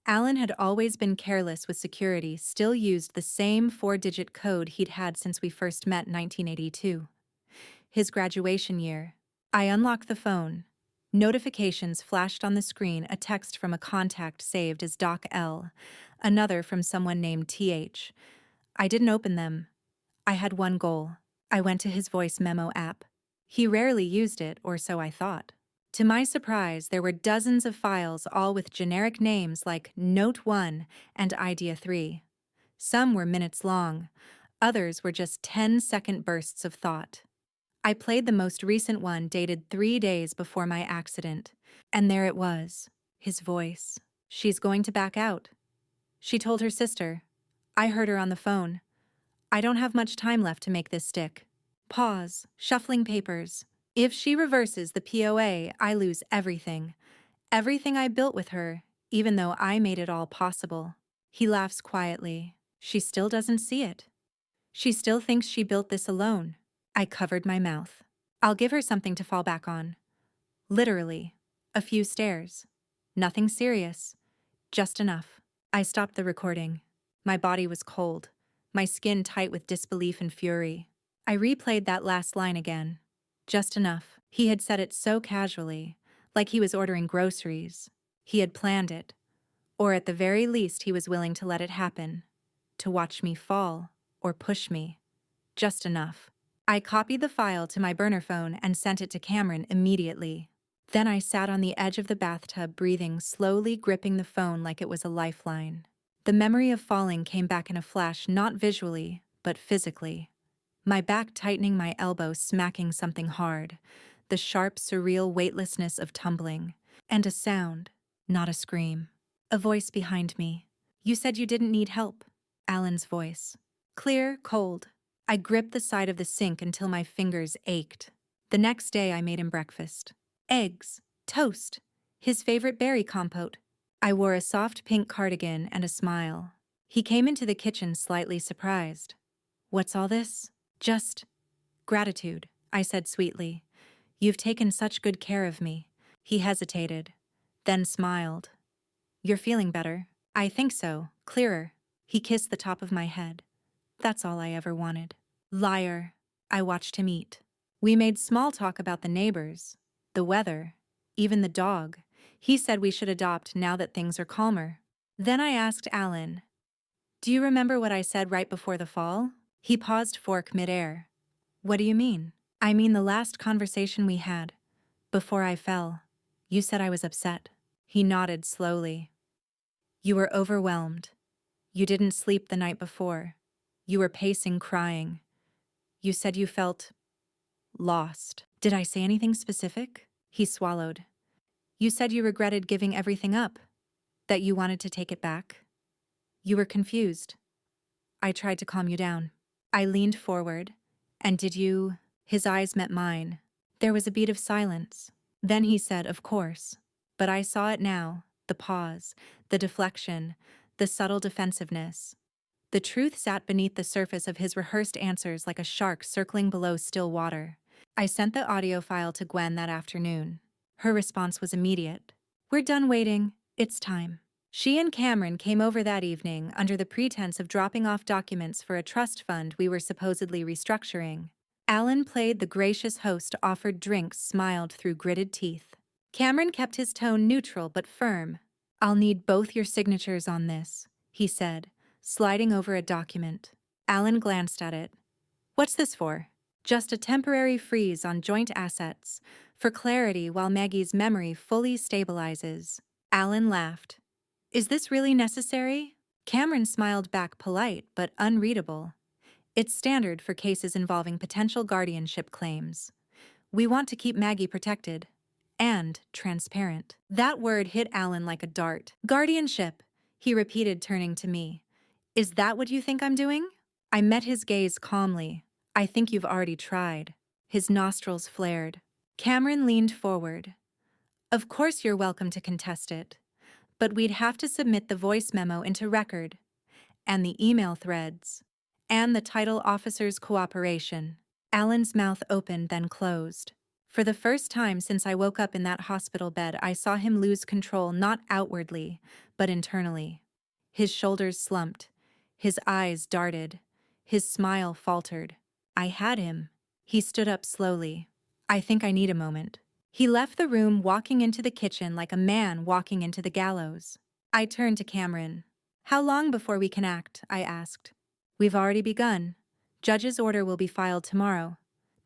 Alan had always been careless with security, still used the same 4-digit code he'd had since we first met in 1982. His graduation year. I unlocked the phone. Notifications flashed on the screen, a text from a contact saved as Doc L, another from someone named TH. I didn't open them. I had one goal. I went to his voice memo app. He rarely used it, or so I thought. To my surprise, there were dozens of files, all with generic names like Note 1 and Idea 3. Some were minutes long. Others were just 10-second bursts of thought. I played the most recent one, dated 3 days before my accident. And there it was, his voice. She's going to back out. She told her sister. I heard her on the phone. I don't have much time left to make this stick. Pause, shuffling papers. If she reverses the POA, I lose everything. Everything I built with her, even though I made it all possible. He laughs quietly. She still doesn't see it. She still thinks she built this alone. I covered my mouth. I'll give her something to fall back on. Literally. A few stairs. Nothing serious. Just enough. I stopped the recording. My body was cold. My skin tight with disbelief and fury. I replayed that last line again. Just enough. He had said it so casually, like he was ordering groceries. He had planned it. Or at the very least he was willing to let it happen. To watch me fall, or push me. Just enough. I copied the file to my burner phone and sent it to Cameron immediately. Then I sat on the edge of the bathtub, breathing, slowly gripping the phone like it was a lifeline. The memory of falling came back in a flash, not visually, but physically. My back tightening, my elbow smacking something hard, the sharp, surreal weightlessness of tumbling, and a sound, not a scream. A voice behind me. You said you didn't need help. Alan's voice. Clear, cold. I gripped the side of the sink until my fingers ached. The next day I made him breakfast. Eggs, toast, his favorite berry compote. I wore a soft pink cardigan and a smile. He came into the kitchen slightly surprised. What's all this? Just gratitude, I said sweetly. You've taken such good care of me. He hesitated, then smiled. You're feeling better? I think so, clearer. He kissed the top of my head. That's all I ever wanted. Liar. I watched him eat. We made small talk about the neighbors, the weather, even the dog. He said we should adopt now that things are calmer. Then I asked Alan, "Do you remember what I said right before the fall?" He paused fork midair. "What do you mean?" "I mean the last conversation we had. Before I fell. You said I was upset." He nodded slowly. "You were overwhelmed. You didn't sleep the night before. You were pacing, crying. You said you felt lost." "Did I say anything specific?" He swallowed. "You said you regretted giving everything up, that you wanted to take it back. You were confused. I tried to calm you down." I leaned forward. "And did you—" His eyes met mine. There was a beat of silence. Then he said, "Of course." But I saw it now, the pause, the deflection, the subtle defensiveness. The truth sat beneath the surface of his rehearsed answers like a shark circling below still water. I sent the audio file to Gwen that afternoon. Her response was immediate. "We're done waiting. It's time." She and Cameron came over that evening under the pretense of dropping off documents for a trust fund we were supposedly restructuring. Alan played the gracious host, offered drinks, smiled through gritted teeth. Cameron kept his tone neutral but firm. "I'll need both your signatures on this," he said, sliding over a document. Alan glanced at it. "What's this for?" "Just a temporary freeze on joint assets, for clarity while Maggie's memory fully stabilizes." Alan laughed. "Is this really necessary?" Cameron smiled back, polite but unreadable. "It's standard for cases involving potential guardianship claims. We want to keep Maggie protected. And transparent." That word hit Alan like a dart. "Guardianship," he repeated, turning to me. "Is that what you think I'm doing?" I met his gaze calmly. "I think you've already tried." His nostrils flared. Cameron leaned forward. "Of course you're welcome to contest it. But we'd have to submit the voice memo into record, and the email threads, and the title officer's cooperation." Alan's mouth opened, then closed. For the first time since I woke up in that hospital bed, I saw him lose control, not outwardly, but internally. His shoulders slumped. His eyes darted. His smile faltered. I had him. He stood up slowly. "I think I need a moment." He left the room, walking into the kitchen like a man walking into the gallows. I turned to Cameron. "How long before we can act?" I asked. "We've already begun. Judge's order will be filed tomorrow.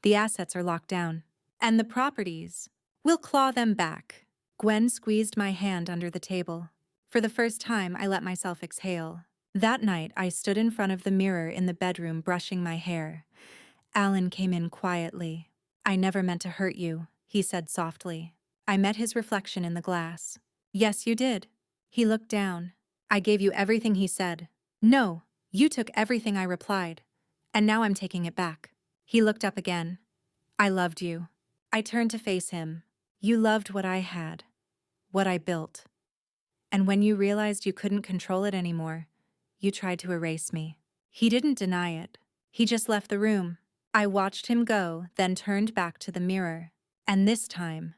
The assets are locked down. And the properties, we'll claw them back." Gwen squeezed my hand under the table. For the first time, I let myself exhale. That night, I stood in front of the mirror in the bedroom, brushing my hair. Alan came in quietly. "I never meant to hurt you," he said softly. I met his reflection in the glass. "Yes, you did." He looked down. "I gave you everything," he said. "No, you took everything," I replied. "And now I'm taking it back." He looked up again. "I loved you." I turned to face him. "You loved what I had, what I built. And when you realized you couldn't control it anymore, you tried to erase me." He didn't deny it. He just left the room. I watched him go, then turned back to the mirror. And this time,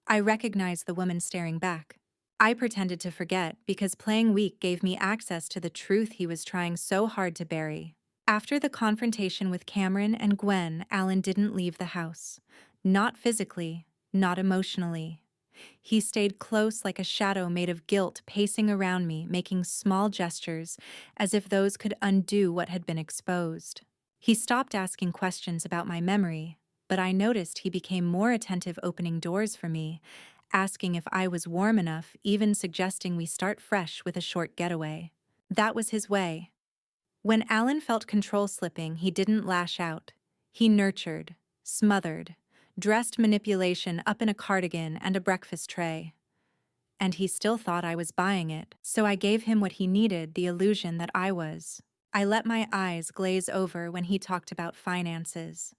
I recognized the woman staring back. I pretended to forget because playing weak gave me access to the truth he was trying so hard to bury. After the confrontation with Cameron and Gwen, Alan didn't leave the house. Not physically, not emotionally. He stayed close like a shadow made of guilt, pacing around me, making small gestures, as if those could undo what had been exposed. He stopped asking questions about my memory, but I noticed he became more attentive, opening doors for me, asking if I was warm enough, even suggesting we start fresh with a short getaway. That was his way. When Alan felt control slipping, he didn't lash out. He nurtured, smothered, dressed manipulation up in a cardigan and a breakfast tray. And he still thought I was buying it, so I gave him what he needed, the illusion that I was. I let my eyes glaze over when he talked about finances.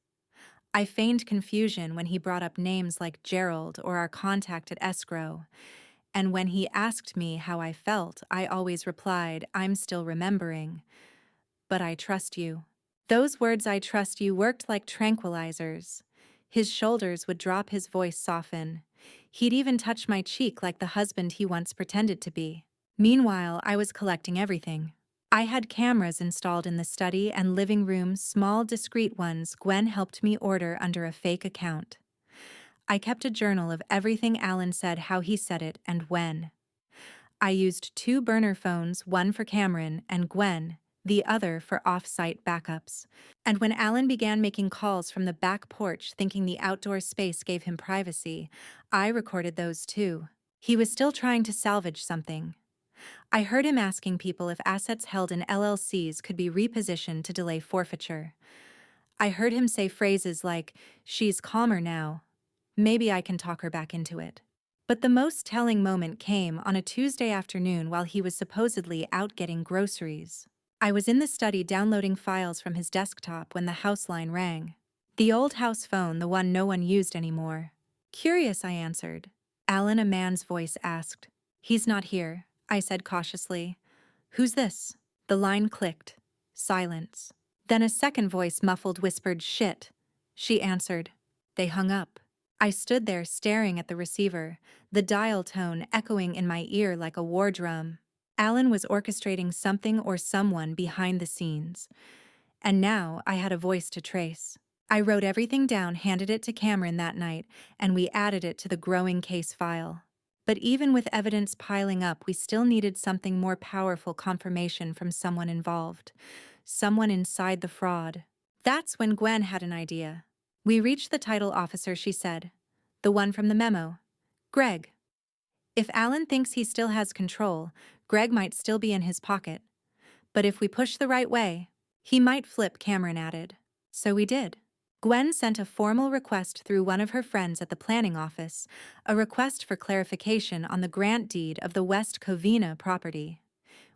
I feigned confusion when he brought up names like Gerald or our contact at escrow. And when he asked me how I felt, I always replied, "I'm still remembering. But I trust you." Those words, "I trust you," worked like tranquilizers. His shoulders would drop, his voice soften. He'd even touch my cheek like the husband he once pretended to be. Meanwhile, I was collecting everything. I had cameras installed in the study and living room, small, discreet ones Gwen helped me order under a fake account. I kept a journal of everything Alan said, how he said it, and when. I used two burner phones, one for Cameron and Gwen, the other for off-site backups. And when Alan began making calls from the back porch thinking the outdoor space gave him privacy, I recorded those too. He was still trying to salvage something. I heard him asking people if assets held in LLCs could be repositioned to delay forfeiture. I heard him say phrases like, "She's calmer now. Maybe I can talk her back into it." But the most telling moment came on a Tuesday afternoon while he was supposedly out getting groceries. I was in the study downloading files from his desktop when the house line rang. The old house phone, the one no one used anymore. "Curious," I answered. "Alan," a man's voice asked. "He's not here," I said cautiously. "Who's this?" The line clicked. Silence. Then a second voice muffled whispered, "Shit." She answered. They hung up. I stood there staring at the receiver, the dial tone echoing in my ear like a war drum. Alan was orchestrating something or someone behind the scenes. And now I had a voice to trace. I wrote everything down, handed it to Cameron that night, and we added it to the growing case file. But even with evidence piling up, we still needed something more powerful, confirmation from someone involved. Someone inside the fraud. That's when Gwen had an idea. "We reached the title officer," she said. "The one from the memo. Greg. If Alan thinks he still has control, Greg might still be in his pocket. But if we push the right way, he might flip," Cameron added. So we did. Gwen sent a formal request through one of her friends at the planning office, a request for clarification on the grant deed of the West Covina property.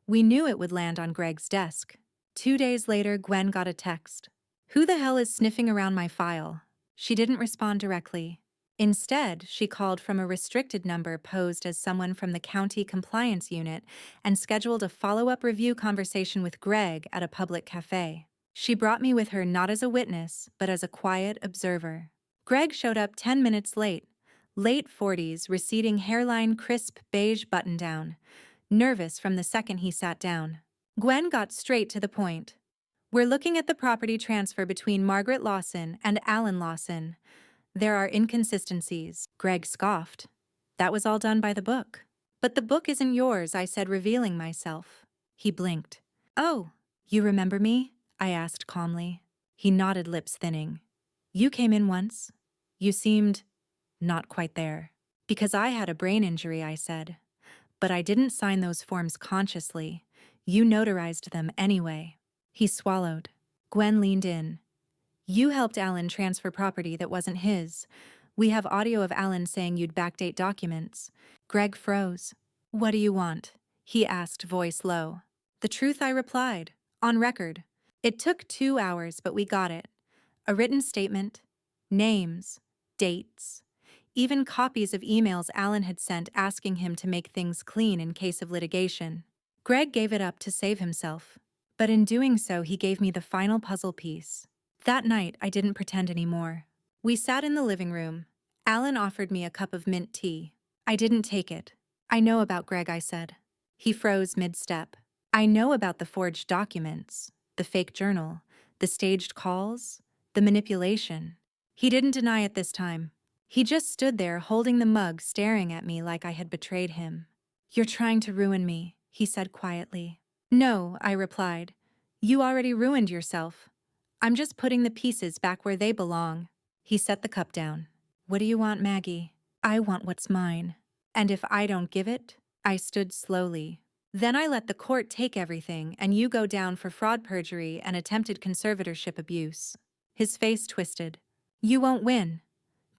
We knew it would land on Greg's desk. 2 days later, Gwen got a text. "Who the hell is sniffing around my file?" She didn't respond directly. Instead, she called from a restricted number posed as someone from the county compliance unit and scheduled a follow-up review conversation with Greg at a public cafe. She brought me with her not as a witness, but as a quiet observer. Greg showed up 10 minutes late. Late 40s, receding hairline, crisp beige button-down. Nervous from the second he sat down. Gwen got straight to the point. "We're looking at the property transfer between Margaret Lawson and Alan Lawson. There are inconsistencies." Greg scoffed. "That was all done by the book." "But the book isn't yours," I said, revealing myself. He blinked. "Oh, you remember me?" I asked calmly. He nodded, lips thinning. "You came in once. You seemed not quite there." "Because I had a brain injury," I said. "But I didn't sign those forms consciously. You notarized them anyway." He swallowed. Gwen leaned in. "You helped Alan transfer property that wasn't his. We have audio of Alan saying you'd backdate documents." Greg froze. "What do you want?" he asked, voice low. "The truth," I replied. "On record." It took 2 hours, but we got it. A written statement, names, dates, even copies of emails Alan had sent asking him to make things clean in case of litigation. Greg gave it up to save himself. But in doing so, he gave me the final puzzle piece. That night, I didn't pretend anymore. We sat in the living room. Alan offered me a cup of mint tea. I didn't take it. "I know about Greg," I said. He froze mid-step. "I know about the forged documents, the fake journal, the staged calls, the manipulation." He didn't deny it this time. He just stood there holding the mug, staring at me like I had betrayed him. "You're trying to ruin me," he said quietly. "No," I replied. "You already ruined yourself. I'm just putting the pieces back where they belong." He set the cup down. "What do you want, Maggie?" "I want what's mine. And if I don't give it," I stood slowly, "then I let the court take everything and you go down for fraud, perjury, and attempted conservatorship abuse." His face twisted. "You won't win.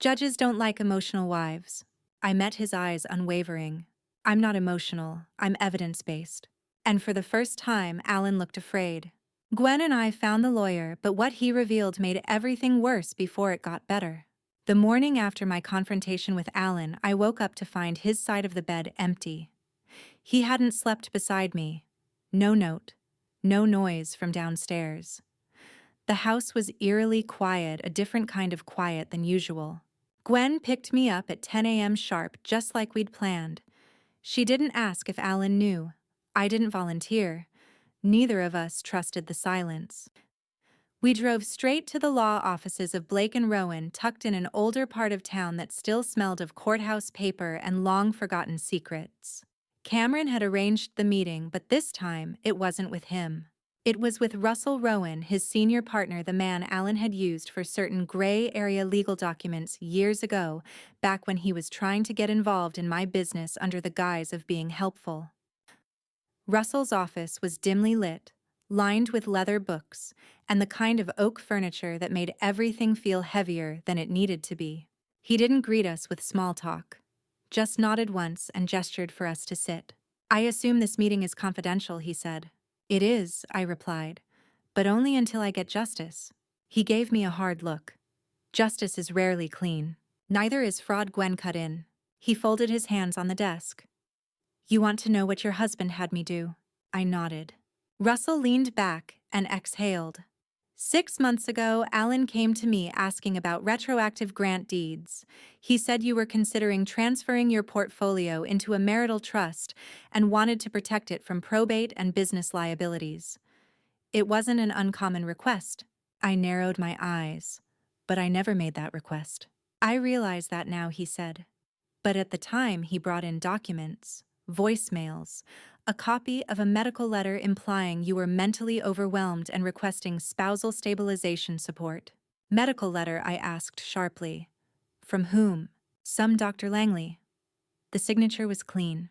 Judges don't like emotional wives." I met his eyes, unwavering. "I'm not emotional. I'm evidence-based." And for the first time, Alan looked afraid. Gwen and I found the lawyer, but what he revealed made everything worse before it got better. The morning after my confrontation with Alan, I woke up to find his side of the bed empty. He hadn't slept beside me. No note. No noise from downstairs. The house was eerily quiet, a different kind of quiet than usual. Gwen picked me up at 10 a.m. sharp, just like we'd planned. She didn't ask if Alan knew. I didn't volunteer. Neither of us trusted the silence. We drove straight to the law offices of Blake and Rowan, tucked in an older part of town that still smelled of courthouse paper and long-forgotten secrets. Cameron had arranged the meeting, but this time it wasn't with him. It was with Russell Rowan, his senior partner, the man Alan had used for certain gray area legal documents years ago, back when he was trying to get involved in my business under the guise of being helpful. Russell's office was dimly lit, lined with leather books, and the kind of oak furniture that made everything feel heavier than it needed to be. He didn't greet us with small talk, just nodded once and gestured for us to sit. "I assume this meeting is confidential," he said. "It is," I replied, "but only until I get justice." He gave me a hard look. "Justice is rarely clean. Neither is fraud." Gwen cut in. He folded his hands on the desk. "You want to know what your husband had me do?" I nodded. Russell leaned back and exhaled. "6 months ago, Alan came to me asking about retroactive grant deeds. He said you were considering transferring your portfolio into a marital trust and wanted to protect it from probate and business liabilities. It wasn't an uncommon request." I narrowed my eyes, but I never made that request. "I realize that now," he said. "But at the time, he brought in documents, voicemails, a copy of a medical letter implying you were mentally overwhelmed and requesting spousal stabilization support." "Medical letter?" I asked sharply. "From whom?" "Some Dr. Langley." The signature was clean.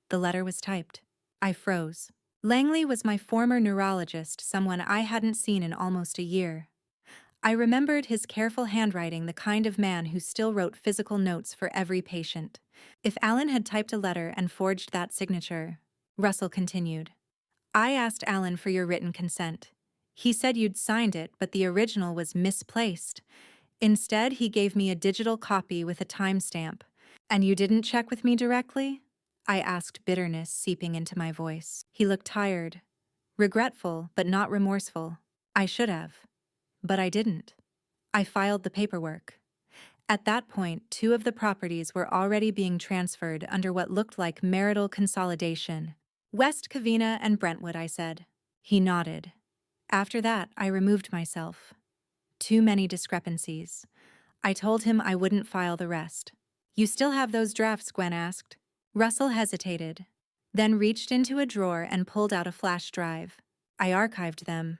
The letter was typed. I froze. Langley was my former neurologist, someone I hadn't seen in almost a year. I remembered his careful handwriting, the kind of man who still wrote physical notes for every patient. If Alan had typed a letter and forged that signature, Russell continued, "I asked Alan for your written consent. He said you'd signed it, but the original was misplaced. Instead, he gave me a digital copy with a timestamp. And you didn't check with me directly?" I asked, bitterness seeping into my voice. He looked tired, regretful, but not remorseful. "I should have. But I didn't. I filed the paperwork." At that point, 2 of the properties were already being transferred under what looked like marital consolidation. "West Covina and Brentwood," I said. He nodded. After that, I removed myself. Too many discrepancies. I told him I wouldn't file the rest. "You still have those drafts?" Gwen asked. Russell hesitated, then reached into a drawer and pulled out a flash drive. "I archived them.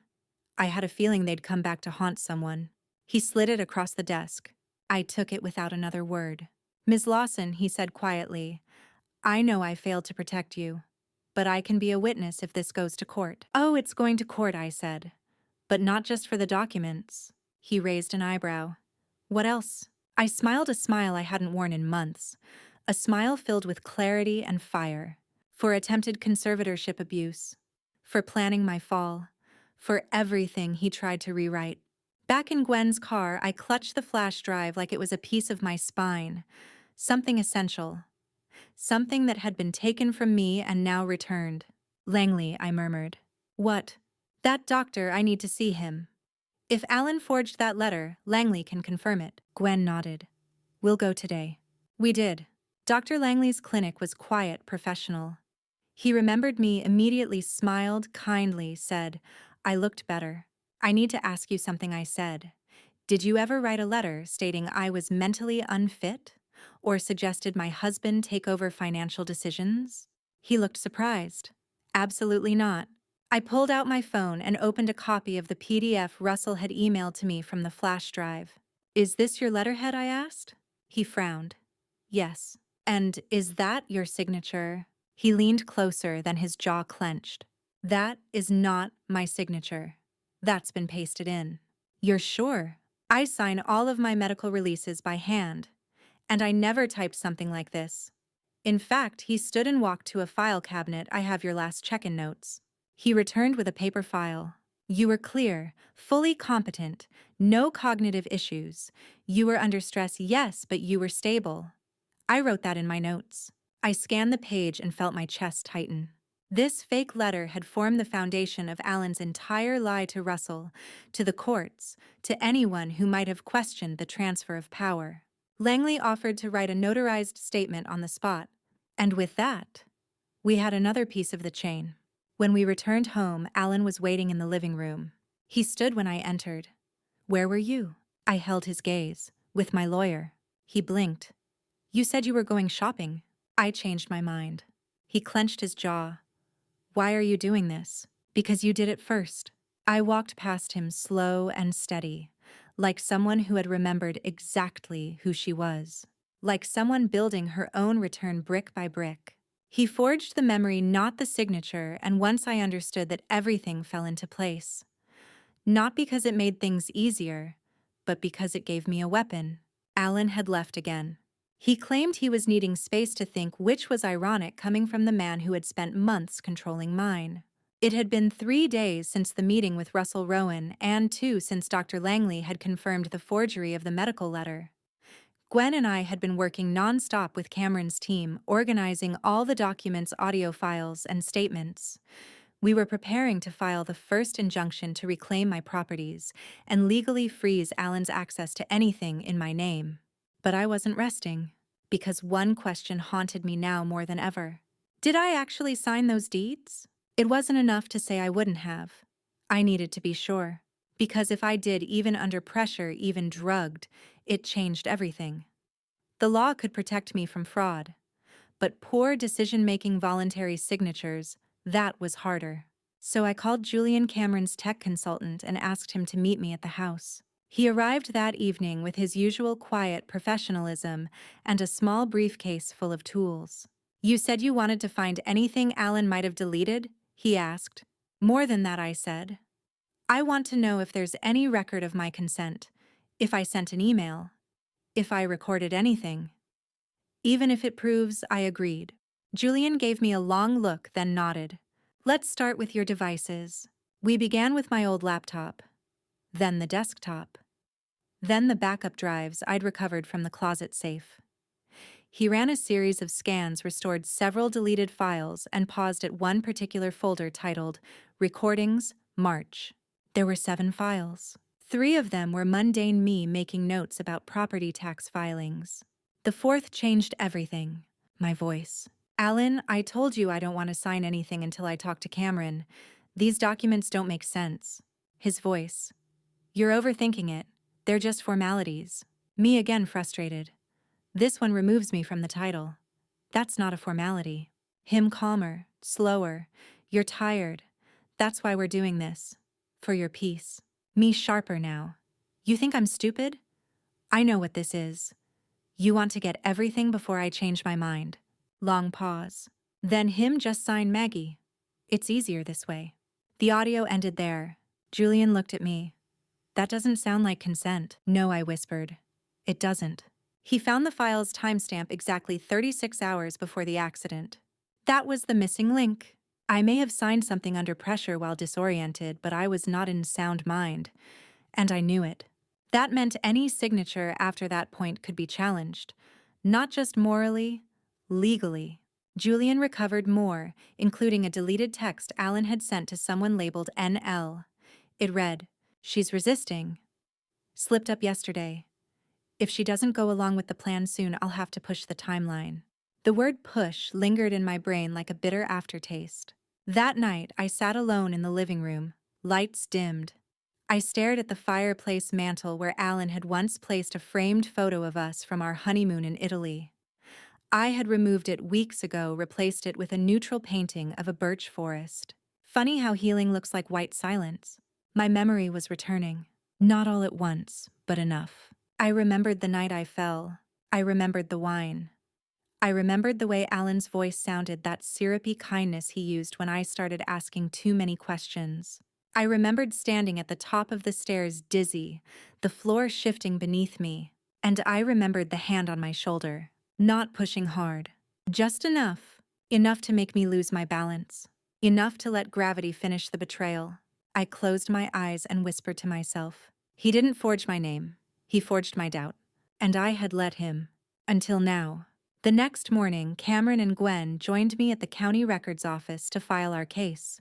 I had a feeling they'd come back to haunt someone." He slid it across the desk. I took it without another word. "Ms. Lawson," he said quietly, "I know I failed to protect you, but I can be a witness if this goes to court." "Oh, it's going to court," I said. "But not just for the documents." He raised an eyebrow. "What else?" I smiled a smile I hadn't worn in months, a smile filled with clarity and fire. "For attempted conservatorship abuse, for planning my fall, for everything he tried to rewrite." Back in Gwen's car, I clutched the flash drive like it was a piece of my spine. Something essential. Something that had been taken from me and now returned. "Langley," I murmured. "What?" "That doctor, I need to see him. If Alan forged that letter, Langley can confirm it." Gwen nodded. "We'll go today." We did. Dr. Langley's clinic was quiet, professional. He remembered me, immediately smiled kindly, said, "I looked better." "I need to ask you something," I said. "Did you ever write a letter stating I was mentally unfit? Or suggested my husband take over financial decisions?" He looked surprised. "Absolutely not." I pulled out my phone and opened a copy of the PDF Russell had emailed to me from the flash drive. "Is this your letterhead?" I asked. He frowned. "Yes." "And is that your signature?" He leaned closer, then his jaw clenched. "That is not my signature. That's been pasted in." "You're sure?" "I sign all of my medical releases by hand, and I never typed something like this." In fact, he stood and walked to a file cabinet. "I have your last check-in notes." He returned with a paper file. "You were clear, fully competent, no cognitive issues. You were under stress, yes, but you were stable." I wrote that in my notes. I scanned the page and felt my chest tighten. This fake letter had formed the foundation of Alan's entire lie to Russell, to the courts, to anyone who might have questioned the transfer of power. Langley offered to write a notarized statement on the spot. And with that, we had another piece of the chain. When we returned home, Alan was waiting in the living room. He stood when I entered. "Where were you?" I held his gaze. "With my lawyer." He blinked. "You said you were going shopping." I changed my mind. He clenched his jaw. Why are you doing this? Because you did it first. I walked past him slow and steady, like someone who had remembered exactly who she was, like someone building her own return brick by brick. He forged the memory, not the signature, and once I understood that everything fell into place. Not because it made things easier, but because it gave me a weapon. Alan had left again. He claimed he was needing space to think, which was ironic coming from the man who had spent months controlling mine. It had been 3 days since the meeting with Russell Rowan and 2 since Dr. Langley had confirmed the forgery of the medical letter. Gwen and I had been working non-stop with Cameron's team, organizing all the documents, audio files, and statements. We were preparing to file the first injunction to reclaim my properties and legally freeze Alan's access to anything in my name. But I wasn't resting, because one question haunted me now more than ever. Did I actually sign those deeds? It wasn't enough to say I wouldn't have. I needed to be sure, because if I did, even under pressure, even drugged, it changed everything. The law could protect me from fraud, but poor decision-making voluntary signatures, that was harder. So I called Julian, Cameron's tech consultant, and asked him to meet me at the house. He arrived that evening with his usual quiet professionalism and a small briefcase full of tools. You said you wanted to find anything Alan might have deleted? He asked. More than that, I said. I want to know if there's any record of my consent, if I sent an email, if I recorded anything. Even if it proves I agreed. Julian gave me a long look, then nodded. Let's start with your devices. We began with my old laptop, then the desktop, then the backup drives I'd recovered from the closet safe. He ran a series of scans, restored several deleted files, and paused at one particular folder titled Recordings, March. There were 7 files. 3 of them were mundane me making notes about property tax filings. The 4th changed everything. My voice. Alan, I told you I don't want to sign anything until I talk to Cameron. These documents don't make sense. His voice. You're overthinking it. They're just formalities. Me again, frustrated. This one removes me from the title. That's not a formality. Him calmer, slower. You're tired. That's why we're doing this. For your peace. Me sharper now. You think I'm stupid? I know what this is. You want to get everything before I change my mind. Long pause. Then him just sign Maggie. It's easier this way. The audio ended there. Julian looked at me. That doesn't sound like consent. No, I whispered. It doesn't. He found the file's timestamp exactly 36 hours before the accident. That was the missing link. I may have signed something under pressure while disoriented, but I was not in sound mind, and I knew it. That meant any signature after that point could be challenged, not just morally, legally. Julian recovered more, including a deleted text Alan had sent to someone labeled NL. It read, "She's resisting. Slipped up yesterday. If she doesn't go along with the plan soon, I'll have to push the timeline." The word push lingered in my brain like a bitter aftertaste. That night, I sat alone in the living room, lights dimmed. I stared at the fireplace mantel where Alan had once placed a framed photo of us from our honeymoon in Italy. I had removed it weeks ago, replaced it with a neutral painting of a birch forest. Funny how healing looks like white silence. My memory was returning. Not all at once, but enough. I remembered the night I fell. I remembered the wine. I remembered the way Alan's voice sounded, that syrupy kindness he used when I started asking too many questions. I remembered standing at the top of the stairs, dizzy, the floor shifting beneath me. And I remembered the hand on my shoulder, not pushing hard. Just enough. Enough to make me lose my balance. Enough to let gravity finish the betrayal. I closed my eyes and whispered to myself. He didn't forge my name. He forged my doubt. And I had let him. Until now. The next morning, Cameron and Gwen joined me at the county records office to file our case.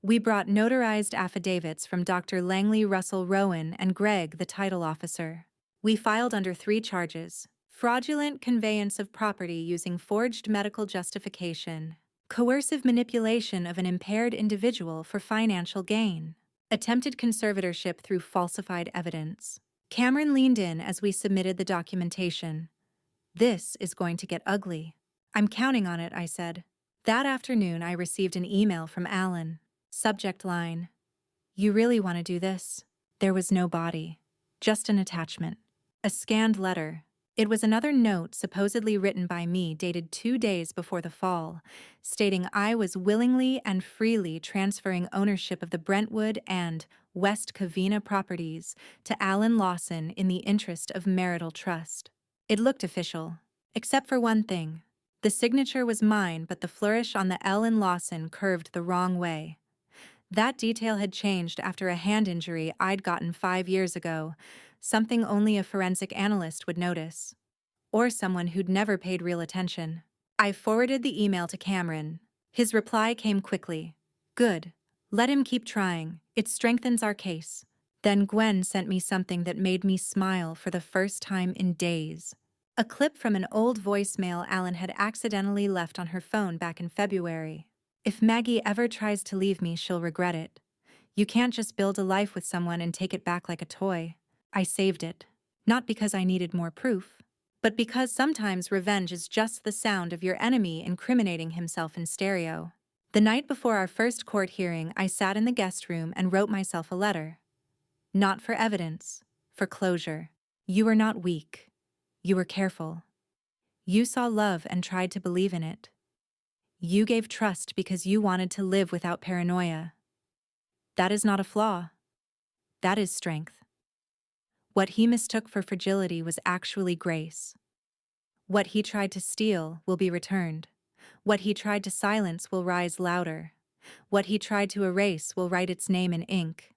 We brought notarized affidavits from Dr. Langley, Russell Rowan, and Greg, the title officer. We filed under 3 charges: fraudulent conveyance of property using forged medical justification, coercive manipulation of an impaired individual for financial gain, attempted conservatorship through falsified evidence. Cameron leaned in as we submitted the documentation. This is going to get ugly. I'm counting on it, I said. That afternoon, I received an email from Alan. Subject line: "You really want to do this?" There was no body, just an attachment. A scanned letter. It was another note supposedly written by me dated 2 days before the fall, stating I was willingly and freely transferring ownership of the Brentwood and West Covina properties to Alan Lawson in the interest of marital trust. It looked official, except for one thing. The signature was mine, but the flourish on the L in Lawson curved the wrong way. That detail had changed after a hand injury I'd gotten 5 years ago, something only a forensic analyst would notice. Or someone who'd never paid real attention. I forwarded the email to Cameron. His reply came quickly. "Good. Let him keep trying. It strengthens our case." Then Gwen sent me something that made me smile for the first time in days. A clip from an old voicemail Alan had accidentally left on her phone back in February. "If Maggie ever tries to leave me, she'll regret it. You can't just build a life with someone and take it back like a toy." I saved it. Not because I needed more proof, but because sometimes revenge is just the sound of your enemy incriminating himself in stereo. The night before our first court hearing, I sat in the guest room and wrote myself a letter. Not for evidence, for closure. You were not weak. You were careful. You saw love and tried to believe in it. You gave trust because you wanted to live without paranoia. That is not a flaw. That is strength. What he mistook for fragility was actually grace. What he tried to steal will be returned. What he tried to silence will rise louder. What he tried to erase will write its name in ink.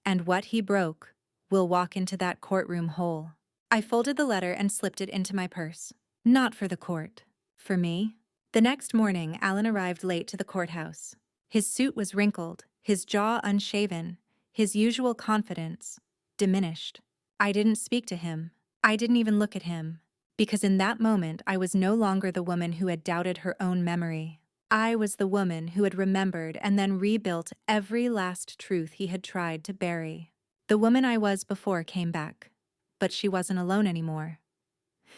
And what he broke will walk into that courtroom whole. I folded the letter and slipped it into my purse. Not for the court. For me. The next morning, Alan arrived late to the courthouse. His suit was wrinkled, his jaw unshaven, his usual confidence diminished. I didn't speak to him. I didn't even look at him. Because in that moment, I was no longer the woman who had doubted her own memory. I was the woman who had remembered and then rebuilt every last truth he had tried to bury. The woman I was before came back, but she wasn't alone anymore.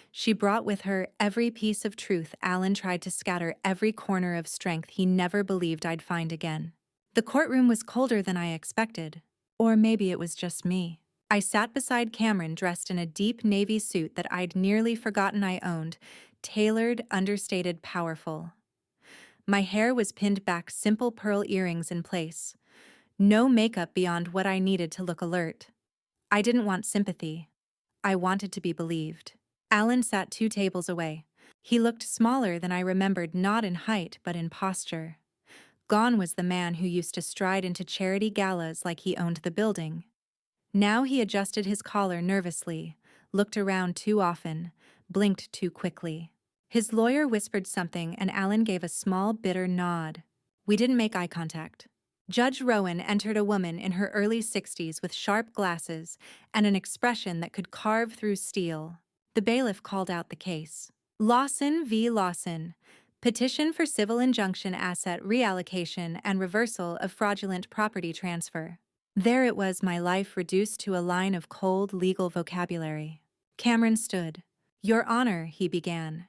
She brought with her every piece of truth Alan tried to scatter, every corner of strength he never believed I'd find again. The courtroom was colder than I expected. Or maybe it was just me. I sat beside Cameron dressed in a deep navy suit that I'd nearly forgotten I owned, tailored, understated, powerful. My hair was pinned back, simple pearl earrings in place. No makeup beyond what I needed to look alert. I didn't want sympathy. I wanted to be believed. Alan sat 2 tables away. He looked smaller than I remembered, not in height but in posture. Gone was the man who used to stride into charity galas like he owned the building. Now he adjusted his collar nervously, looked around too often, blinked too quickly. His lawyer whispered something and Alan gave a small, bitter nod. We didn't make eye contact. Judge Rowan entered, a woman in her early 60s with sharp glasses and an expression that could carve through steel. The bailiff called out the case. Lawson v. Lawson. Petition for civil injunction, asset reallocation, and reversal of fraudulent property transfer. There it was, my life reduced to a line of cold legal vocabulary. Cameron stood. Your Honor, he began.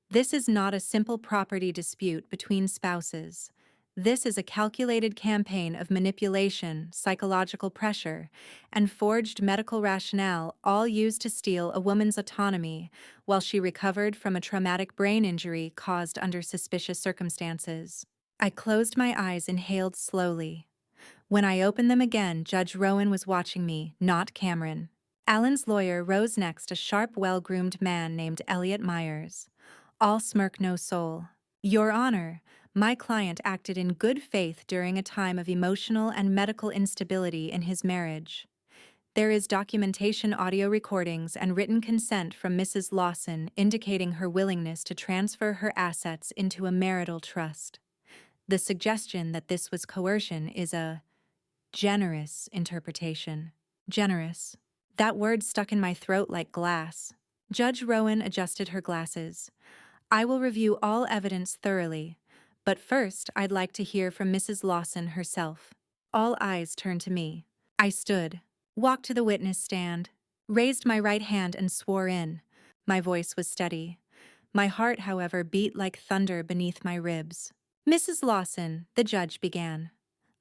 This is not a simple property dispute between spouses. This is a calculated campaign of manipulation, psychological pressure, and forged medical rationale, all used to steal a woman's autonomy while she recovered from a traumatic brain injury caused under suspicious circumstances. I closed my eyes, inhaled slowly. When I opened them again, Judge Rowan was watching me, not Cameron. Alan's lawyer rose next, a sharp, well-groomed man named Elliot Myers. All smirk, no soul. Your Honor, my client acted in good faith during a time of emotional and medical instability in his marriage. There is documentation, audio recordings, and written consent from Mrs. Lawson indicating her willingness to transfer her assets into a marital trust. The suggestion that this was coercion is a generous interpretation. Generous. That word stuck in my throat like glass. Judge Rowan adjusted her glasses. I will review all evidence thoroughly, but first I'd like to hear from Mrs. Lawson herself. All eyes turned to me. I stood, walked to the witness stand, raised my right hand and swore in. My voice was steady. My heart, however, beat like thunder beneath my ribs. Mrs. Lawson, the judge began.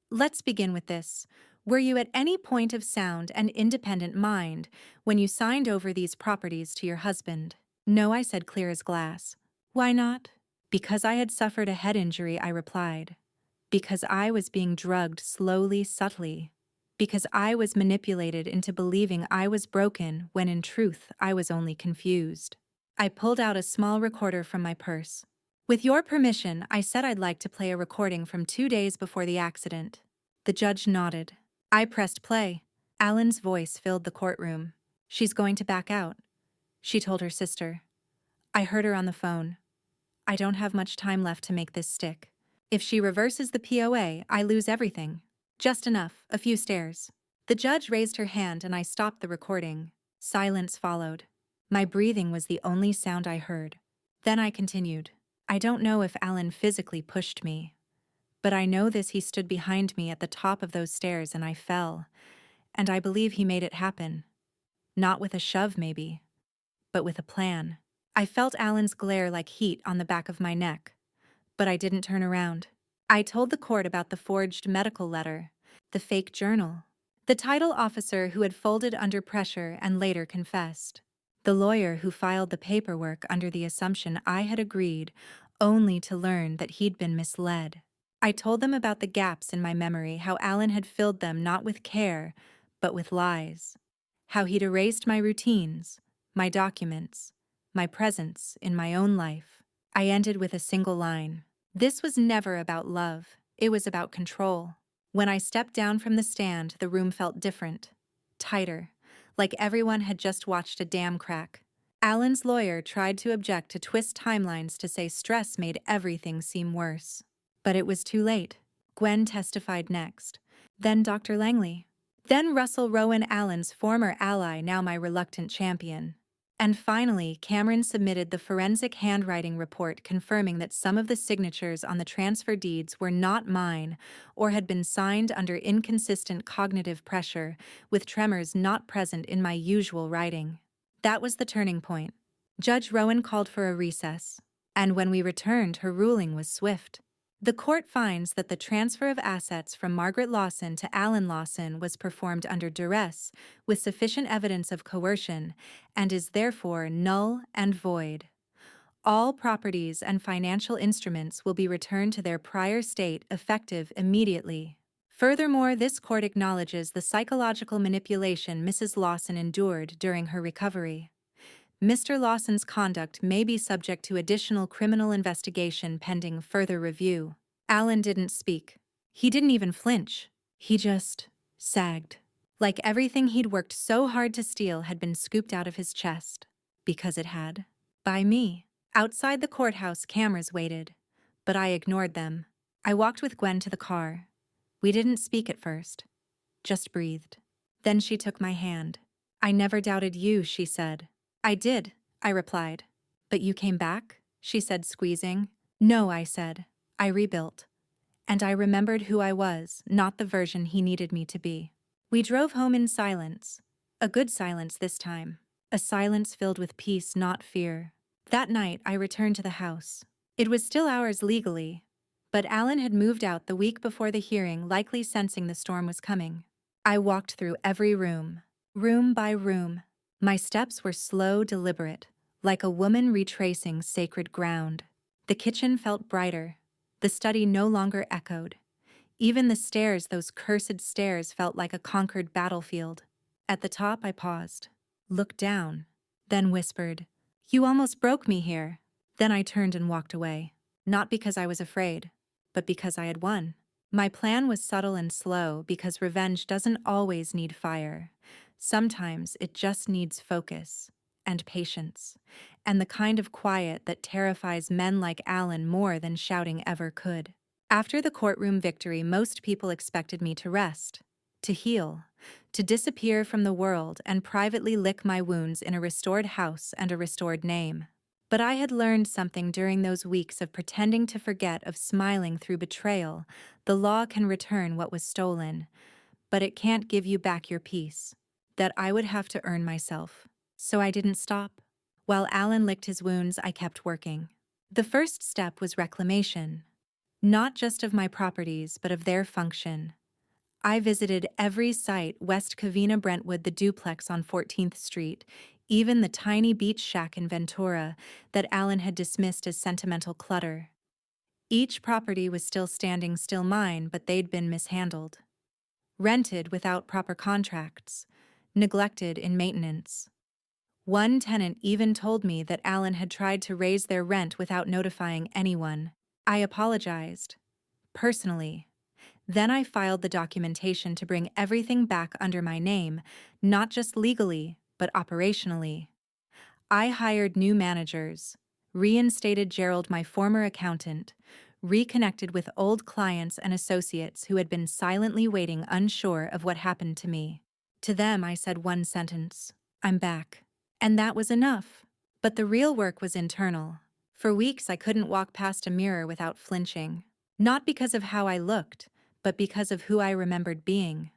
Let's begin with this. Were you at any point of sound and independent mind when you signed over these properties to your husband? No, I said, clear as glass. Why not? Because I had suffered a head injury, I replied. Because I was being drugged slowly, subtly. Because I was manipulated into believing I was broken when in truth I was only confused. I pulled out a small recorder from my purse. With your permission, I said I'd like to play a recording from 2 days before the accident. The judge nodded. I pressed play. Alan's voice filled the courtroom. She's going to back out, she told her sister. I heard her on the phone. I don't have much time left to make this stick. If she reverses the POA, I lose everything. Just enough, a few stares. The judge raised her hand and I stopped the recording. Silence followed. My breathing was the only sound I heard. Then I continued. I don't know if Alan physically pushed me, but I know this: he stood behind me at the top of those stairs and I fell, and I believe he made it happen. Not with a shove, maybe, but with a plan. I felt Alan's glare like heat on the back of my neck, but I didn't turn around. I told the court about the forged medical letter, the fake journal, the title officer who had folded under pressure and later confessed, the lawyer who filed the paperwork under the assumption I had agreed, only to learn that he'd been misled. I told them about the gaps in my memory, how Alan had filled them not with care, but with lies, how he'd erased my routines, my documents, my presence in my own life. I ended with a single line. This was never about love, it was about control. When I stepped down from the stand, the room felt different, tighter, like everyone had just watched a dam crack. Alan's lawyer tried to object to twist timelines to say stress made everything seem worse. But it was too late. Gwen testified next. Then Dr. Langley. Then Russell Rowan, Alan's former ally, now my reluctant champion. And finally, Cameron submitted the forensic handwriting report confirming that some of the signatures on the transfer deeds were not mine or had been signed under inconsistent cognitive pressure, with tremors not present in my usual writing. That was the turning point. Judge Rowan called for a recess, and when we returned, her ruling was swift. The court finds that the transfer of assets from Margaret Lawson to Alan Lawson was performed under duress, with sufficient evidence of coercion, and is therefore null and void. All properties and financial instruments will be returned to their prior state, effective immediately. Furthermore, this court acknowledges the psychological manipulation Mrs. Lawson endured during her recovery. Mr. Lawson's conduct may be subject to additional criminal investigation pending further review. Alan didn't speak. He didn't even flinch. He just sagged. Like everything he'd worked so hard to steal had been scooped out of his chest. Because it had. By me. Outside the courthouse, cameras waited, but I ignored them. I walked with Gwen to the car. We didn't speak at first, just breathed. Then she took my hand. I never doubted you, she said. I did, I replied. But you came back? She said, squeezing. No, I said. I rebuilt. And I remembered who I was, not the version he needed me to be. We drove home in silence. A good silence this time. A silence filled with peace, not fear. That night, I returned to the house. It was still ours legally, but Alan had moved out the week before the hearing, likely sensing the storm was coming. I walked through every room, room by room. My steps were slow, deliberate, like a woman retracing sacred ground. The kitchen felt brighter. The study no longer echoed. Even the stairs, those cursed stairs, felt like a conquered battlefield. At the top, I paused, looked down, then whispered, "You almost broke me here." Then I turned and walked away. Not because I was afraid, but because I had won. My plan was subtle and slow because revenge doesn't always need fire. Sometimes it just needs focus and patience, and the kind of quiet that terrifies men like Alan more than shouting ever could. After the courtroom victory, most people expected me to rest, to heal, to disappear from the world and privately lick my wounds in a restored house and a restored name. But I had learned something during those weeks of pretending to forget, of smiling through betrayal. The law can return what was stolen, but it can't give you back your peace. That I would have to earn myself. So I didn't stop. While Alan licked his wounds, I kept working. The first step was reclamation. Not just of my properties, but of their function. I visited every site West Covina Brentwood, the duplex on 14th Street, even the tiny beach shack in Ventura that Alan had dismissed as sentimental clutter. Each property was still standing, still mine, but they'd been mishandled. Rented without proper contracts, neglected in maintenance. One tenant even told me that Alan had tried to raise their rent without notifying anyone. I apologized. Personally. Then I filed the documentation to bring everything back under my name, not just legally, but operationally. I hired new managers, reinstated Gerald, my former accountant, reconnected with old clients and associates who had been silently waiting, unsure of what happened to me. To them, I said one sentence: I'm back. And that was enough. But the real work was internal. For weeks, I couldn't walk past a mirror without flinching. Not because of how I looked, but because of who I remembered being.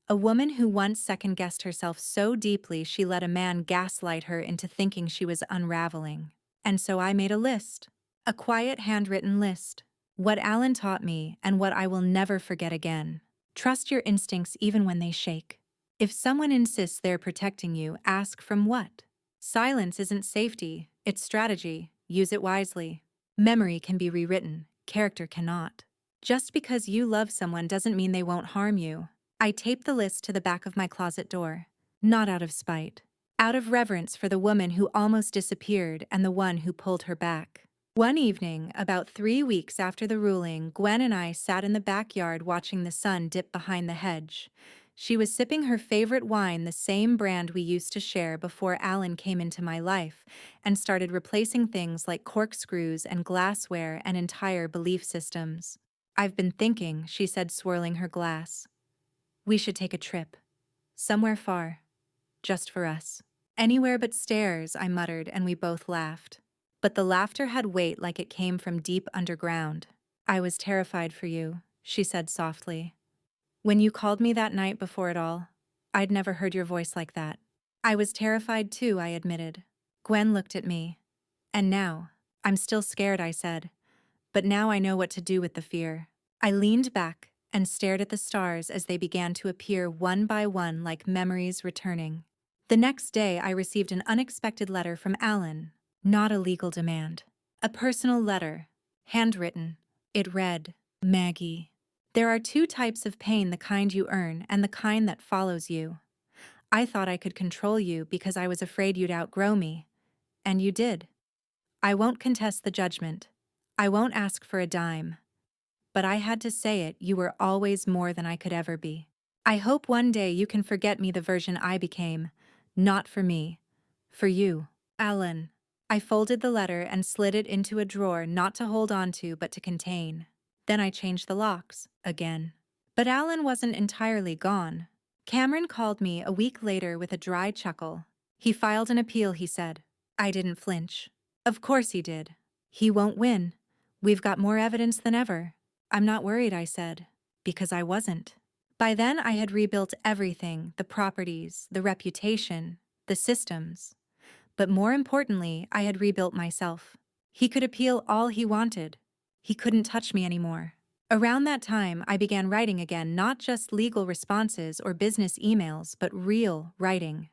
A woman who once second-guessed herself so deeply she let a man gaslight her into thinking she was unraveling. And so I made a list. A quiet handwritten list. What Alan taught me and what I will never forget again. Trust your instincts even when they shake. If someone insists they're protecting you, ask from what? Silence isn't safety, it's strategy. Use it wisely. Memory can be rewritten, character cannot. Just because you love someone doesn't mean they won't harm you. I taped the list to the back of my closet door. Not out of spite. Out of reverence for the woman who almost disappeared and the one who pulled her back. One evening, about 3 weeks after the ruling, Gwen and I sat in the backyard watching the sun dip behind the hedge. She was sipping her favorite wine, the same brand we used to share before Alan came into my life, and started replacing things like corkscrews and glassware and entire belief systems. I've been thinking, she said, swirling her glass. We should take a trip. Somewhere far. Just for us. Anywhere but stairs, I muttered, and we both laughed. But the laughter had weight, like it came from deep underground. I was terrified for you, she said softly. When you called me that night before it all, I'd never heard your voice like that. I was terrified too, I admitted. Gwen looked at me. And now, I'm still scared, I said. But now I know what to do with the fear. I leaned back and stared at the stars as they began to appear one by one like memories returning. The next day, I received an unexpected letter from Alan. Not a legal demand. A personal letter. Handwritten. It read, Maggie. There are 2 types of pain, the kind you earn and the kind that follows you. I thought I could control you because I was afraid you'd outgrow me. And you did. I won't contest the judgment. I won't ask for a dime. But I had to say it, you were always more than I could ever be. I hope one day you can forget me, the version I became. Not for me. For you. Alan. I folded the letter and slid it into a drawer, not to hold on to, but to contain. Then I changed the locks, again. But Alan wasn't entirely gone. Cameron called me a week later with a dry chuckle. He filed an appeal, he said. I didn't flinch. Of course he did. He won't win. We've got more evidence than ever. I'm not worried, I said. Because I wasn't. By then I had rebuilt everything, the properties, the reputation, the systems. But more importantly, I had rebuilt myself. He could appeal all he wanted. He couldn't touch me anymore. Around that time, I began writing again, not just legal responses or business emails, but real writing.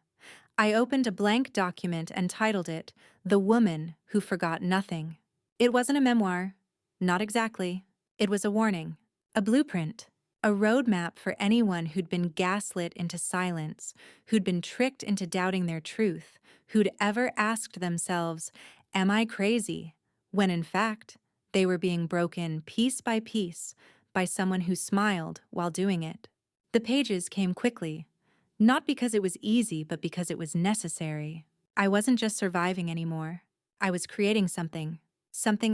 I opened a blank document and titled it, The Woman Who Forgot Nothing. It wasn't a memoir. Not exactly. It was a warning. A blueprint. A roadmap for anyone who'd been gaslit into silence, who'd been tricked into doubting their truth, who'd ever asked themselves, am I crazy? When in fact, they were being broken piece by piece by someone who smiled while doing it. The pages came quickly, not because it was easy, but because it was necessary. I wasn't just surviving anymore. I was creating something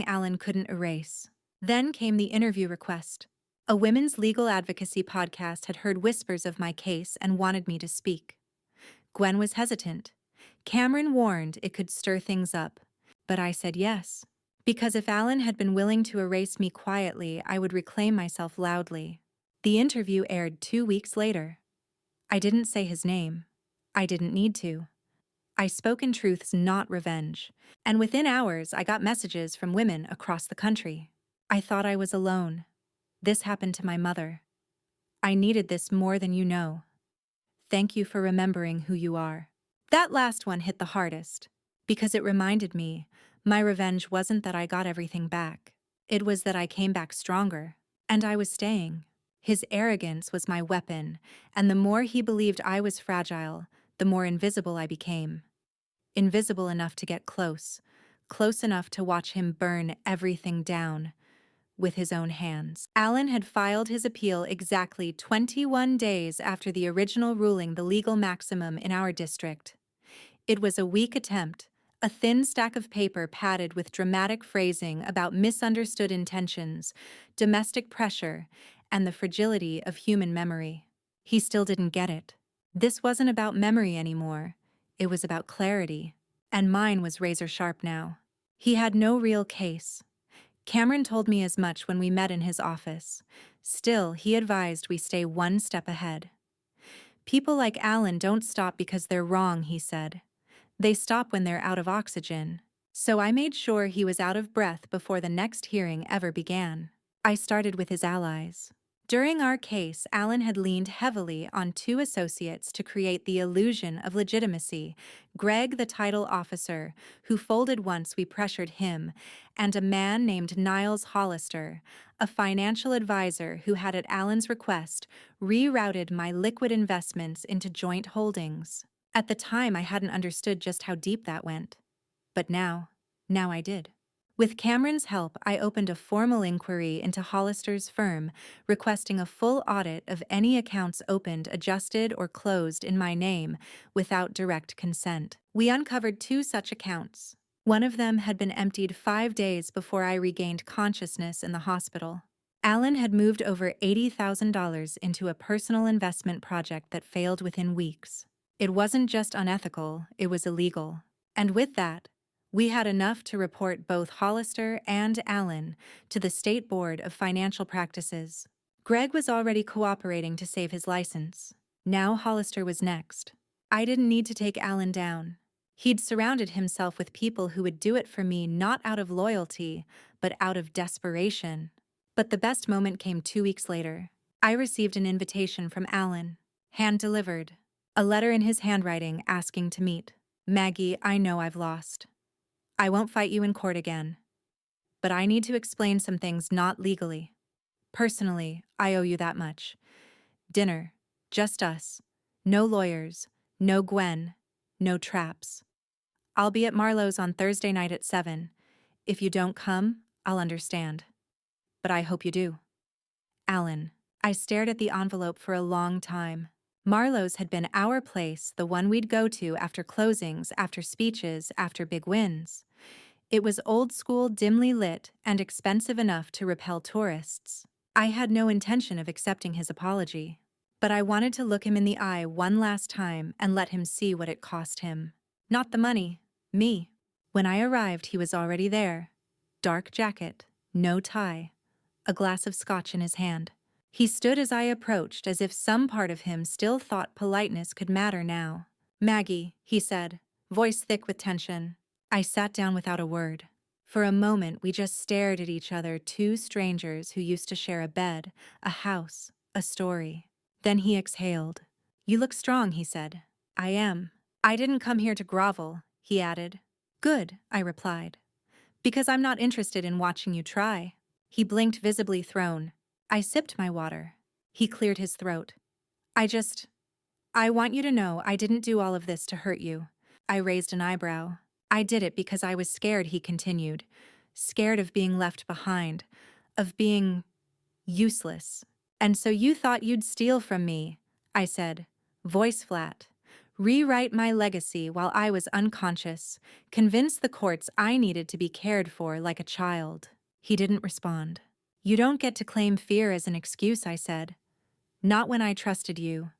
Alan couldn't erase. Then came the interview request. A women's legal advocacy podcast had heard whispers of my case and wanted me to speak. Gwen was hesitant. Cameron warned it could stir things up. But I said yes. Because if Alan had been willing to erase me quietly, I would reclaim myself loudly. The interview aired 2 weeks later. I didn't say his name. I didn't need to. I spoke in truths, not revenge. And within hours, I got messages from women across the country. I thought I was alone. This happened to my mother. I needed this more than you know. Thank you for remembering who you are. That last one hit the hardest, because it reminded me my revenge wasn't that I got everything back. It was that I came back stronger, and I was staying. His arrogance was my weapon, and the more he believed I was fragile, the more invisible I became. Invisible enough to get close, close enough to watch him burn everything down with his own hands. Alan had filed his appeal exactly 21 days after the original ruling the legal maximum in our district. It was a weak attempt, a thin stack of paper padded with dramatic phrasing about misunderstood intentions, domestic pressure, and the fragility of human memory. He still didn't get it. This wasn't about memory anymore. It was about clarity. And mine was razor sharp now. He had no real case. Cameron told me as much when we met in his office. Still, he advised we stay one step ahead. People like Alan don't stop because they're wrong, he said. They stop when they're out of oxygen. So I made sure he was out of breath before the next hearing ever began. I started with his allies. During our case, Alan had leaned heavily on two associates to create the illusion of legitimacy: Greg, the title officer, who folded once we pressured him, and a man named Niles Hollister, a financial advisor who had, at Alan's request, rerouted my liquid investments into joint holdings. At the time, I hadn't understood just how deep that went. But now I did. With Cameron's help, I opened a formal inquiry into Hollister's firm, requesting a full audit of any accounts opened, adjusted, or closed in my name without direct consent. We uncovered two such accounts. One of them had been emptied 5 days before I regained consciousness in the hospital. Alan had moved over $80,000 into a personal investment project that failed within weeks. It wasn't just unethical, it was illegal. And with that, we had enough to report both Hollister and Allen to the State Board of Financial Practices. Greg was already cooperating to save his license. Now Hollister was next. I didn't need to take Allen down. He'd surrounded himself with people who would do it for me not out of loyalty, but out of desperation. But the best moment came 2 weeks later. I received an invitation from Allen, hand-delivered, a letter in his handwriting asking to meet. Maggie, I know I've lost. I won't fight you in court again. But I need to explain some things not legally. Personally, I owe you that much. Dinner. Just us. No lawyers. No Gwen. No traps. I'll be at Marlowe's on Thursday night at 7. If you don't come, I'll understand. But I hope you do. Alan. I stared at the envelope for a long time. Marlowe's had been our place, the one we'd go to after closings, after speeches, after big wins. It was old school, dimly lit, and expensive enough to repel tourists. I had no intention of accepting his apology, but I wanted to look him in the eye one last time and let him see what it cost him. Not the money, me. When I arrived, he was already there. Dark jacket, no tie, a glass of scotch in his hand. He stood as I approached, as if some part of him still thought politeness could matter now. Maggie, he said, voice thick with tension. I sat down without a word. For a moment, we just stared at each other, two strangers who used to share a bed, a house, a story. Then he exhaled. You look strong, he said. I am. I didn't come here to grovel, he added. Good, I replied. Because I'm not interested in watching you try. He blinked, visibly thrown. I sipped my water. He cleared his throat. I want you to know I didn't do all of this to hurt you. I raised an eyebrow. I did it because I was scared, he continued. Scared of being left behind, of being useless. And so you thought you'd steal from me, I said, voice flat. Rewrite my legacy while I was unconscious, convince the courts I needed to be cared for like a child. He didn't respond. You don't get to claim fear as an excuse, I said. Not when I trusted you.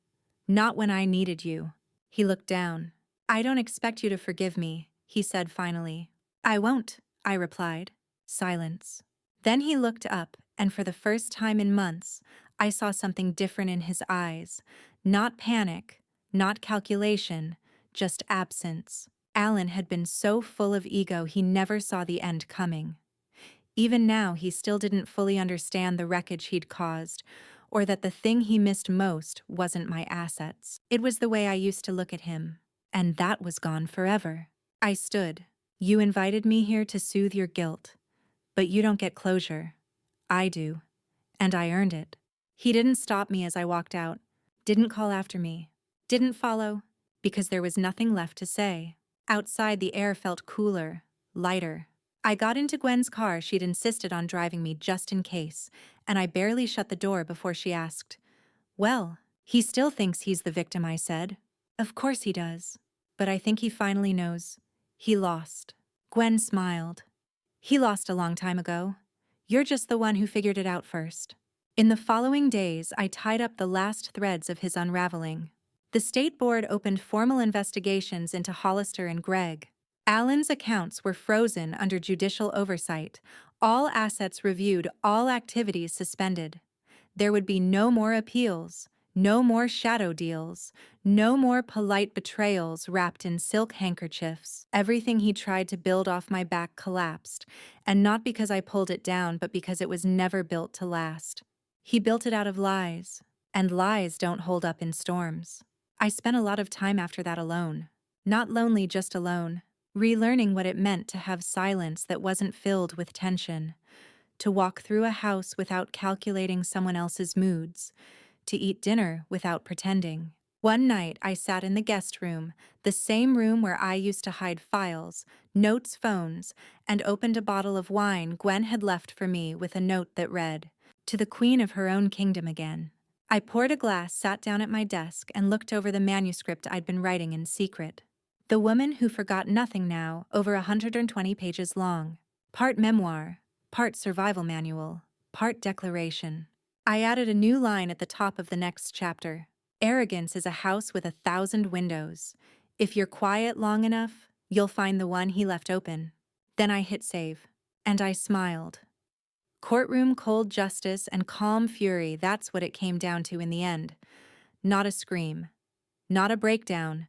Not when I needed you. He looked down. I don't expect you to forgive me, he said finally. I won't, I replied. Silence. Then he looked up, and for the first time in months, I saw something different in his eyes. Not panic, not calculation, just absence. Alan had been so full of ego he never saw the end coming. Even now, he still didn't fully understand the wreckage he'd caused, or that the thing he missed most wasn't my assets. It was the way I used to look at him, and that was gone forever. I stood. You invited me here to soothe your guilt, but you don't get closure. I do, and I earned it. He didn't stop me as I walked out, didn't call after me, didn't follow, because there was nothing left to say. Outside, the air felt cooler, lighter. I got into Gwen's car. She'd insisted on driving me just in case, and I barely shut the door before she asked, "Well, he still thinks he's the victim," I said. "Of course he does. But I think he finally knows. He lost." Gwen smiled. "He lost a long time ago. You're just the one who figured it out first." In the following days, I tied up the last threads of his unraveling. The state board opened formal investigations into Hollister and Gregg. Allen's accounts were frozen under judicial oversight, all assets reviewed, all activities suspended. There would be no more appeals, no more shadow deals, no more polite betrayals wrapped in silk handkerchiefs. Everything he tried to build off my back collapsed, and not because I pulled it down, but because it was never built to last. He built it out of lies, and lies don't hold up in storms. I spent a lot of time after that alone. Not lonely, just alone. Relearning what it meant to have silence that wasn't filled with tension, to walk through a house without calculating someone else's moods, to eat dinner without pretending. One night, I sat in the guest room, the same room where I used to hide files, notes, phones, and opened a bottle of wine Gwen had left for me with a note that read, "To the queen of her own kingdom again." I poured a glass, sat down at my desk, and looked over the manuscript I'd been writing in secret. The Woman Who Forgot Nothing, now over 120 pages long. Part memoir, part survival manual, part declaration. I added a new line at the top of the next chapter. Arrogance is a house with 1,000 windows. If you're quiet long enough, you'll find the one he left open. Then I hit save. And I smiled. Courtroom cold justice and calm fury, that's what it came down to in the end. Not a scream. Not a breakdown.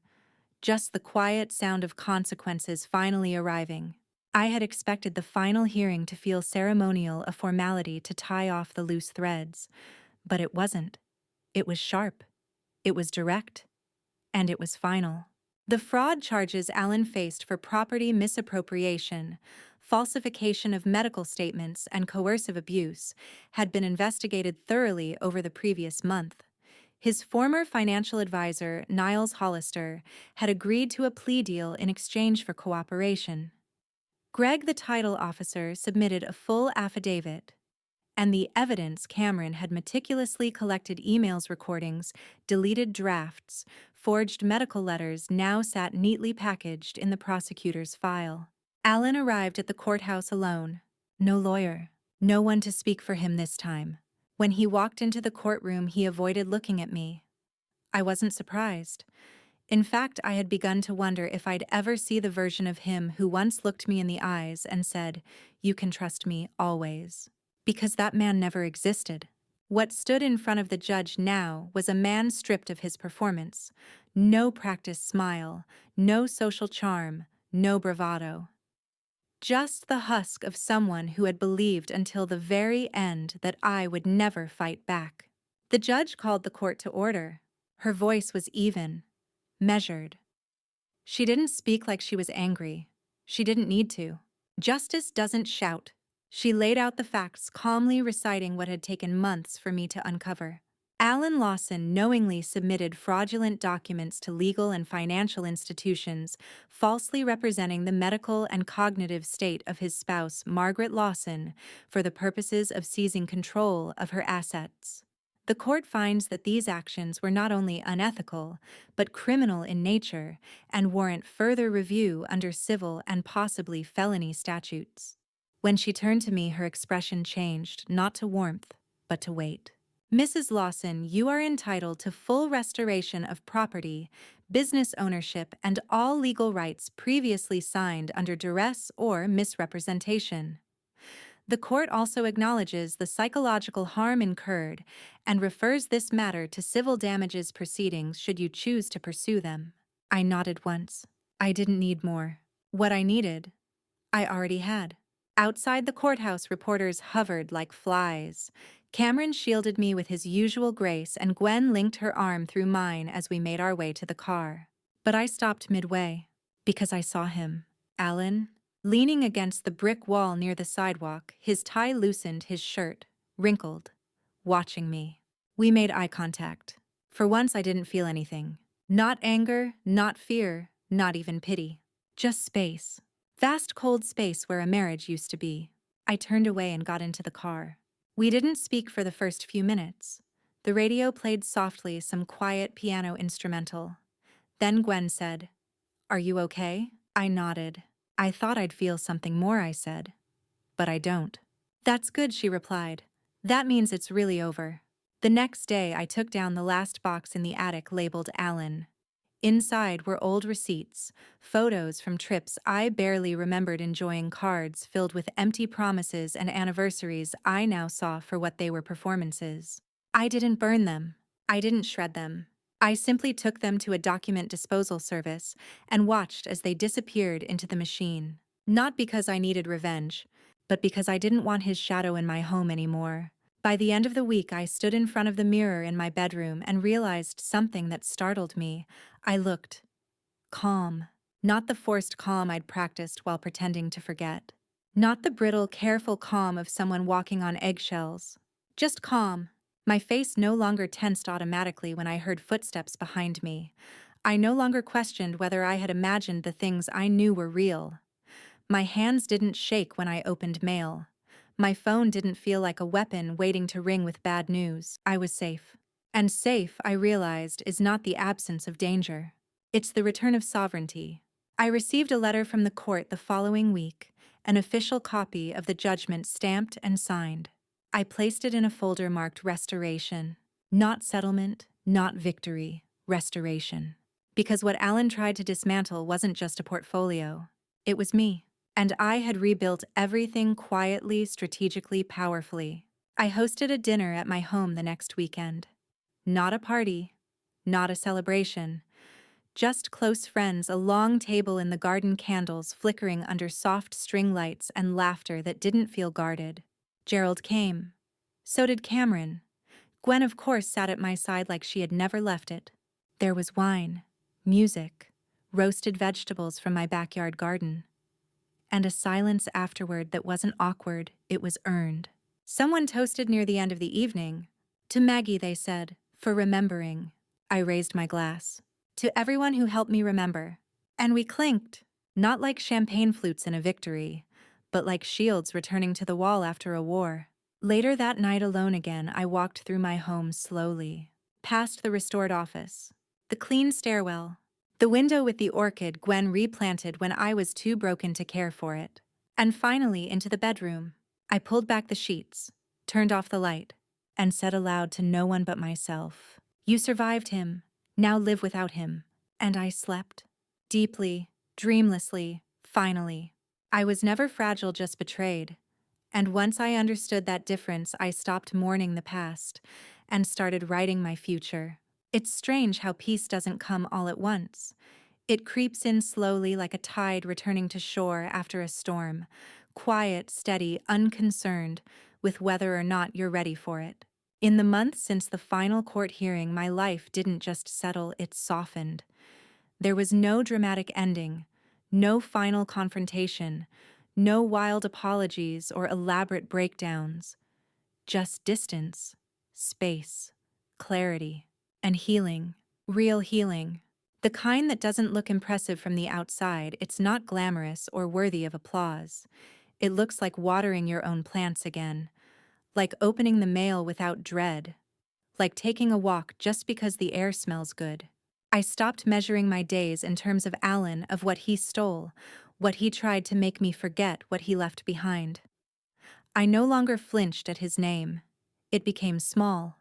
Just the quiet sound of consequences finally arriving. I had expected the final hearing to feel ceremonial, a formality to tie off the loose threads. But it wasn't. It was sharp. It was direct. And it was final. The fraud charges Allen faced for property misappropriation, falsification of medical statements, and coercive abuse had been investigated thoroughly over the previous month. His former financial advisor, Niles Hollister, had agreed to a plea deal in exchange for cooperation. Gregg, the title officer, submitted a full affidavit, and the evidence Cameron had meticulously collected emails, recordings, deleted drafts, forged medical letters now sat neatly packaged in the prosecutor's file. Allen arrived at the courthouse alone. No lawyer. No one to speak for him this time. When he walked into the courtroom, he avoided looking at me. I wasn't surprised. In fact, I had begun to wonder if I'd ever see the version of him who once looked me in the eyes and said, "You can trust me always." Because that man never existed. What stood in front of the judge now was a man stripped of his performance. No practiced smile, no social charm, no bravado. Just the husk of someone who had believed until the very end that I would never fight back. The judge called the court to order. Her voice was even, measured. She didn't speak like she was angry. She didn't need to. Justice doesn't shout. She laid out the facts, calmly reciting what had taken months for me to uncover. Allen Lawson knowingly submitted fraudulent documents to legal and financial institutions, falsely representing the medical and cognitive state of his spouse, Margaret Lawson, for the purposes of seizing control of her assets. The court finds that these actions were not only unethical, but criminal in nature and warrant further review under civil and possibly felony statutes. When she turned to me, her expression changed, not to warmth, but to weight. "Mrs. Lawson, you are entitled to full restoration of property, business ownership, and all legal rights previously signed under duress or misrepresentation. The court also acknowledges the psychological harm incurred and refers this matter to civil damages proceedings should you choose to pursue them." I nodded once. I didn't need more. What I needed, I already had. Outside the courthouse, reporters hovered like flies. Cameron shielded me with his usual grace, and Gwen linked her arm through mine as we made our way to the car. But I stopped midway, because I saw him, Alan, leaning against the brick wall near the sidewalk, his tie loosened, his shirt wrinkled, watching me. We made eye contact. For once, I didn't feel anything. Not anger, not fear, not even pity. Just space. Vast cold space where a marriage used to be. I turned away and got into the car. We didn't speak for the first few minutes. The radio played softly some quiet piano instrumental. Then Gwen said, "Are you okay?" I nodded. "I thought I'd feel something more," I said. "But I don't." "That's good," she replied. "That means it's really over." The next day, I took down the last box in the attic labeled Alan. Inside were old receipts, photos from trips I barely remembered enjoying, cards filled with empty promises, and anniversaries I now saw for what they were: performances. I didn't burn them. I didn't shred them. I simply took them to a document disposal service and watched as they disappeared into the machine. Not because I needed revenge, but because I didn't want his shadow in my home anymore. By the end of the week, I stood in front of the mirror in my bedroom and realized something that startled me. I looked calm. Not the forced calm I'd practiced while pretending to forget. Not the brittle, careful calm of someone walking on eggshells. Just calm. My face no longer tensed automatically when I heard footsteps behind me. I no longer questioned whether I had imagined the things I knew were real. My hands didn't shake when I opened mail. My phone didn't feel like a weapon waiting to ring with bad news. I was safe. And safe, I realized, is not the absence of danger. It's the return of sovereignty. I received a letter from the court the following week, an official copy of the judgment stamped and signed. I placed it in a folder marked restoration. Not settlement, not victory, restoration. Because what Alan tried to dismantle wasn't just a portfolio. It was me. And I had rebuilt everything quietly, strategically, powerfully. I hosted a dinner at my home the next weekend. Not a party, not a celebration, just close friends, a long table in the garden, candles flickering under soft string lights, and laughter that didn't feel guarded. Gerald came. So did Cameron. Gwen, of course, sat at my side like she had never left it. There was wine, music, roasted vegetables from my backyard garden. And a silence afterward that wasn't awkward, it was earned. Someone toasted near the end of the evening. "To Maggie," they said, "for remembering." I raised my glass. "To everyone who helped me remember." And we clinked, not like champagne flutes in a victory, but like shields returning to the wall after a war. Later that night, alone again, I walked through my home slowly, past the restored office, the clean stairwell, the window with the orchid Gwen replanted when I was too broken to care for it, and finally into the bedroom. I pulled back the sheets, turned off the light, and said aloud to no one but myself, "You survived him. Now live without him." And I slept. Deeply, dreamlessly, finally. I was never fragile, just betrayed. And once I understood that difference, I stopped mourning the past and started writing my future. It's strange how peace doesn't come all at once. It creeps in slowly, like a tide returning to shore after a storm. Quiet, steady, unconcerned with whether or not you're ready for it. In the months since the final court hearing, my life didn't just settle, it softened. There was no dramatic ending, no final confrontation, no wild apologies or elaborate breakdowns. Just distance, space, clarity, and healing. Real healing. The kind that doesn't look impressive from the outside. It's not glamorous or worthy of applause. It looks like watering your own plants again, like opening the mail without dread, like taking a walk just because the air smells good. I stopped measuring my days in terms of Alan, of what he stole, what he tried to make me forget, what he left behind. I no longer flinched at his name. It became small,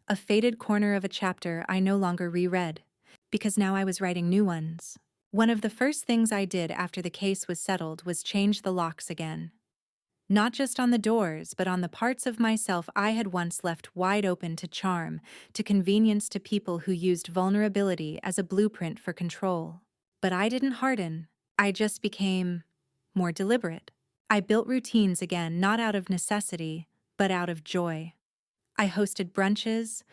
a faded corner of a chapter I no longer reread, because now I was writing new ones. One of the first things I did after the case was settled was change the locks again. Not just on the doors, but on the parts of myself I had once left wide open to charm, to convenience, to people who used vulnerability as a blueprint for control. But I didn't harden. I just became more deliberate. I built routines again, not out of necessity, but out of joy. I hosted brunches,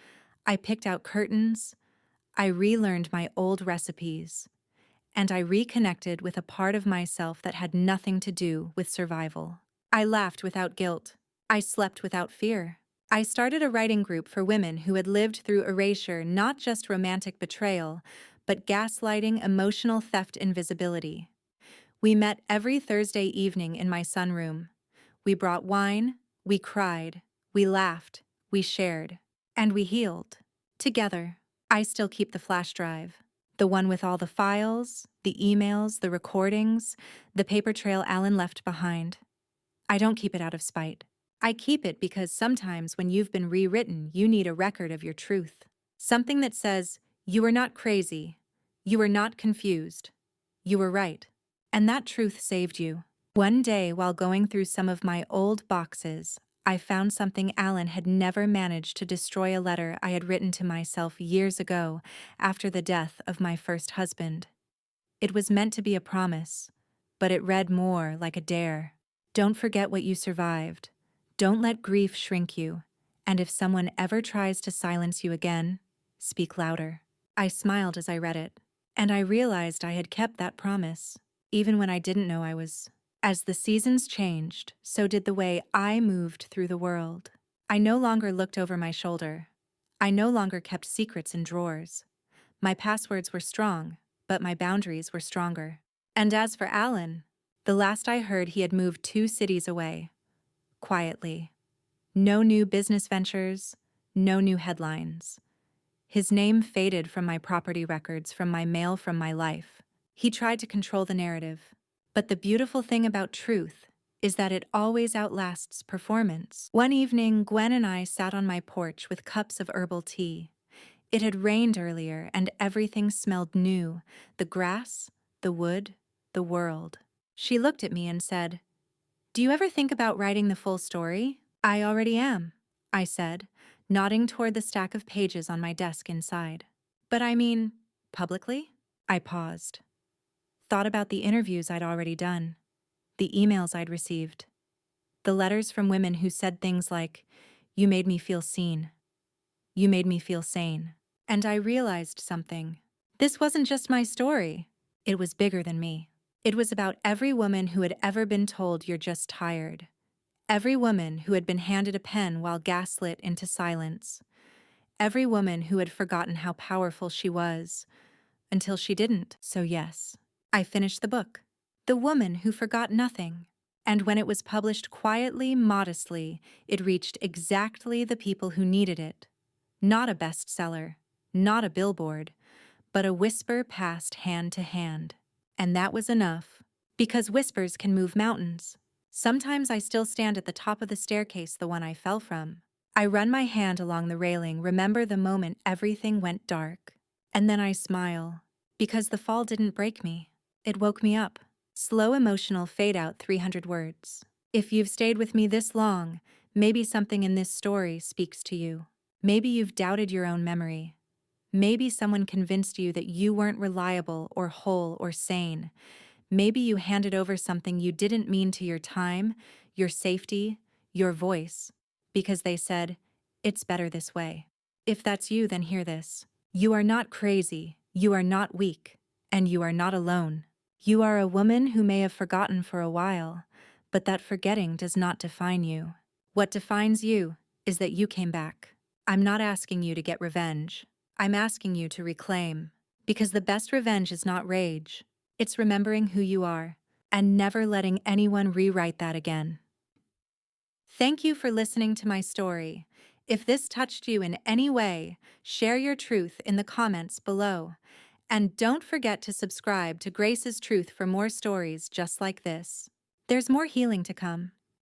I picked out curtains, I relearned my old recipes, and I reconnected with a part of myself that had nothing to do with survival. I laughed without guilt. I slept without fear. I started a writing group for women who had lived through erasure, not just romantic betrayal, but gaslighting, emotional theft, invisibility. We met every Thursday evening in my sunroom. We brought wine, we cried, we laughed, we shared, and we healed. Together. I still keep the flash drive. The one with all the files, the emails, the recordings, the paper trail Alan left behind. I don't keep it out of spite. I keep it because sometimes when you've been rewritten, you need a record of your truth. Something that says, you were not crazy, you were not confused, you were right. And that truth saved you. One day, while going through some of my old boxes, I found something Alan had never managed to destroy, a letter I had written to myself years ago after the death of my first husband. It was meant to be a promise, but it read more like a dare. Don't forget what you survived. Don't let grief shrink you. And if someone ever tries to silence you again, speak louder. I smiled as I read it, and I realized I had kept that promise, even when I didn't know I was. As the seasons changed, so did the way I moved through the world. I no longer looked over my shoulder. I no longer kept secrets in drawers. My passwords were strong, but my boundaries were stronger. And as for Alan, the last I heard, he had moved 2 cities away. Quietly. No new business ventures, no new headlines. His name faded from my property records, from my mail, from my life. He tried to control the narrative. But the beautiful thing about truth is that it always outlasts performance. One evening, Gwen and I sat on my porch with cups of herbal tea. It had rained earlier, and everything smelled new: the grass, the wood, the world. She looked at me and said, "Do you ever think about writing the full story?" "I already am," I said, nodding toward the stack of pages on my desk inside. "But I mean, publicly?" I paused, thought about the interviews I'd already done, the emails I'd received, the letters from women who said things like, "You made me feel seen. You made me feel sane." And I realized something. This wasn't just my story. It was bigger than me. It was about every woman who had ever been told you're just tired. Every woman who had been handed a pen while gaslit into silence. Every woman who had forgotten how powerful she was, until she didn't. So yes, I finished the book. The Woman Who Forgot Nothing. And when it was published quietly, modestly, it reached exactly the people who needed it. Not a bestseller, not a billboard, but a whisper passed hand to hand. And that was enough, because whispers can move mountains. Sometimes I still stand at the top of the staircase, the one I fell from. I run my hand along the railing, remember the moment everything went dark. And then I smile, because the fall didn't break me. It woke me up. Slow emotional fade out, 300 words. If you've stayed with me this long, maybe something in this story speaks to you. Maybe you've doubted your own memory. Maybe someone convinced you that you weren't reliable or whole or sane. Maybe you handed over something you didn't mean to: your time, your safety, your voice, because they said, "It's better this way." If that's you, then hear this. You are not crazy, you are not weak, and you are not alone. You are a woman who may have forgotten for a while, but that forgetting does not define you. What defines you is that you came back. I'm not asking you to get revenge. I'm asking you to reclaim. Because the best revenge is not rage. It's remembering who you are and never letting anyone rewrite that again. Thank you for listening to my story. If this touched you in any way, share your truth in the comments below. And don't forget to subscribe to Grace's Truth for more stories just like this. There's more healing to come.